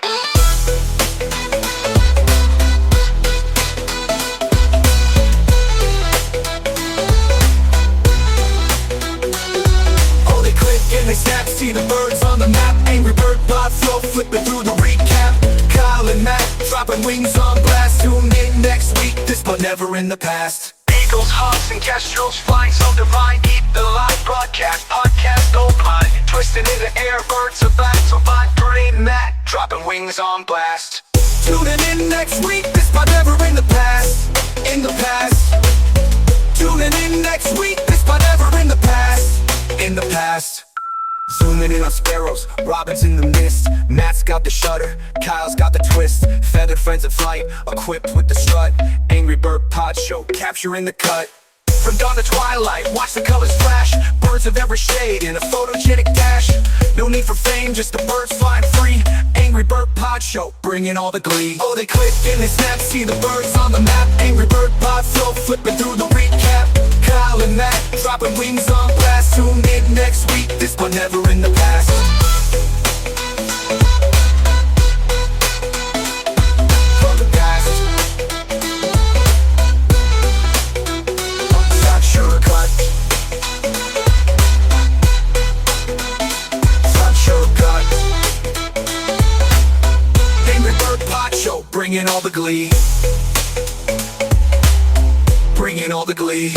Oh, they click and they snap, see the birds on the map. Angry Bird Pod Flow, flipping through the recap. never in the past. Eagles, hawks, and kestrels flying so divine. Eat the live broadcast, podcast gold mine. Twisting in the air, birds are back, so fine. Brain Matt, dropping wings on blast. Tuning in next week, this part never in the past. In the past. Tuning in next week, this part never in the past. In the past. Zooming in on sparrows, robins in the mist. Matt's got the shutter, Kyle's got the twist. Feathered friends in flight, equipped with the strut. Angry Bird Pod Show, capturing the cut. From dawn to twilight, watch the colors flash. Birds of every shade in a photogenic dash. No need for fame, just the birds flying free. Angry Bird Pod Show, bringing all the glee. Oh, they click and they snap, see the birds on the map. Angry Bird Pod Flow, flipping through the recap. Kyle and Matt, dropping wings on blast. Tune in next week, this one never in the past. From the past. Not shortcut. Not shortcut. Angry Bird Pod Show, bringing all the glee. Bringing all the glee.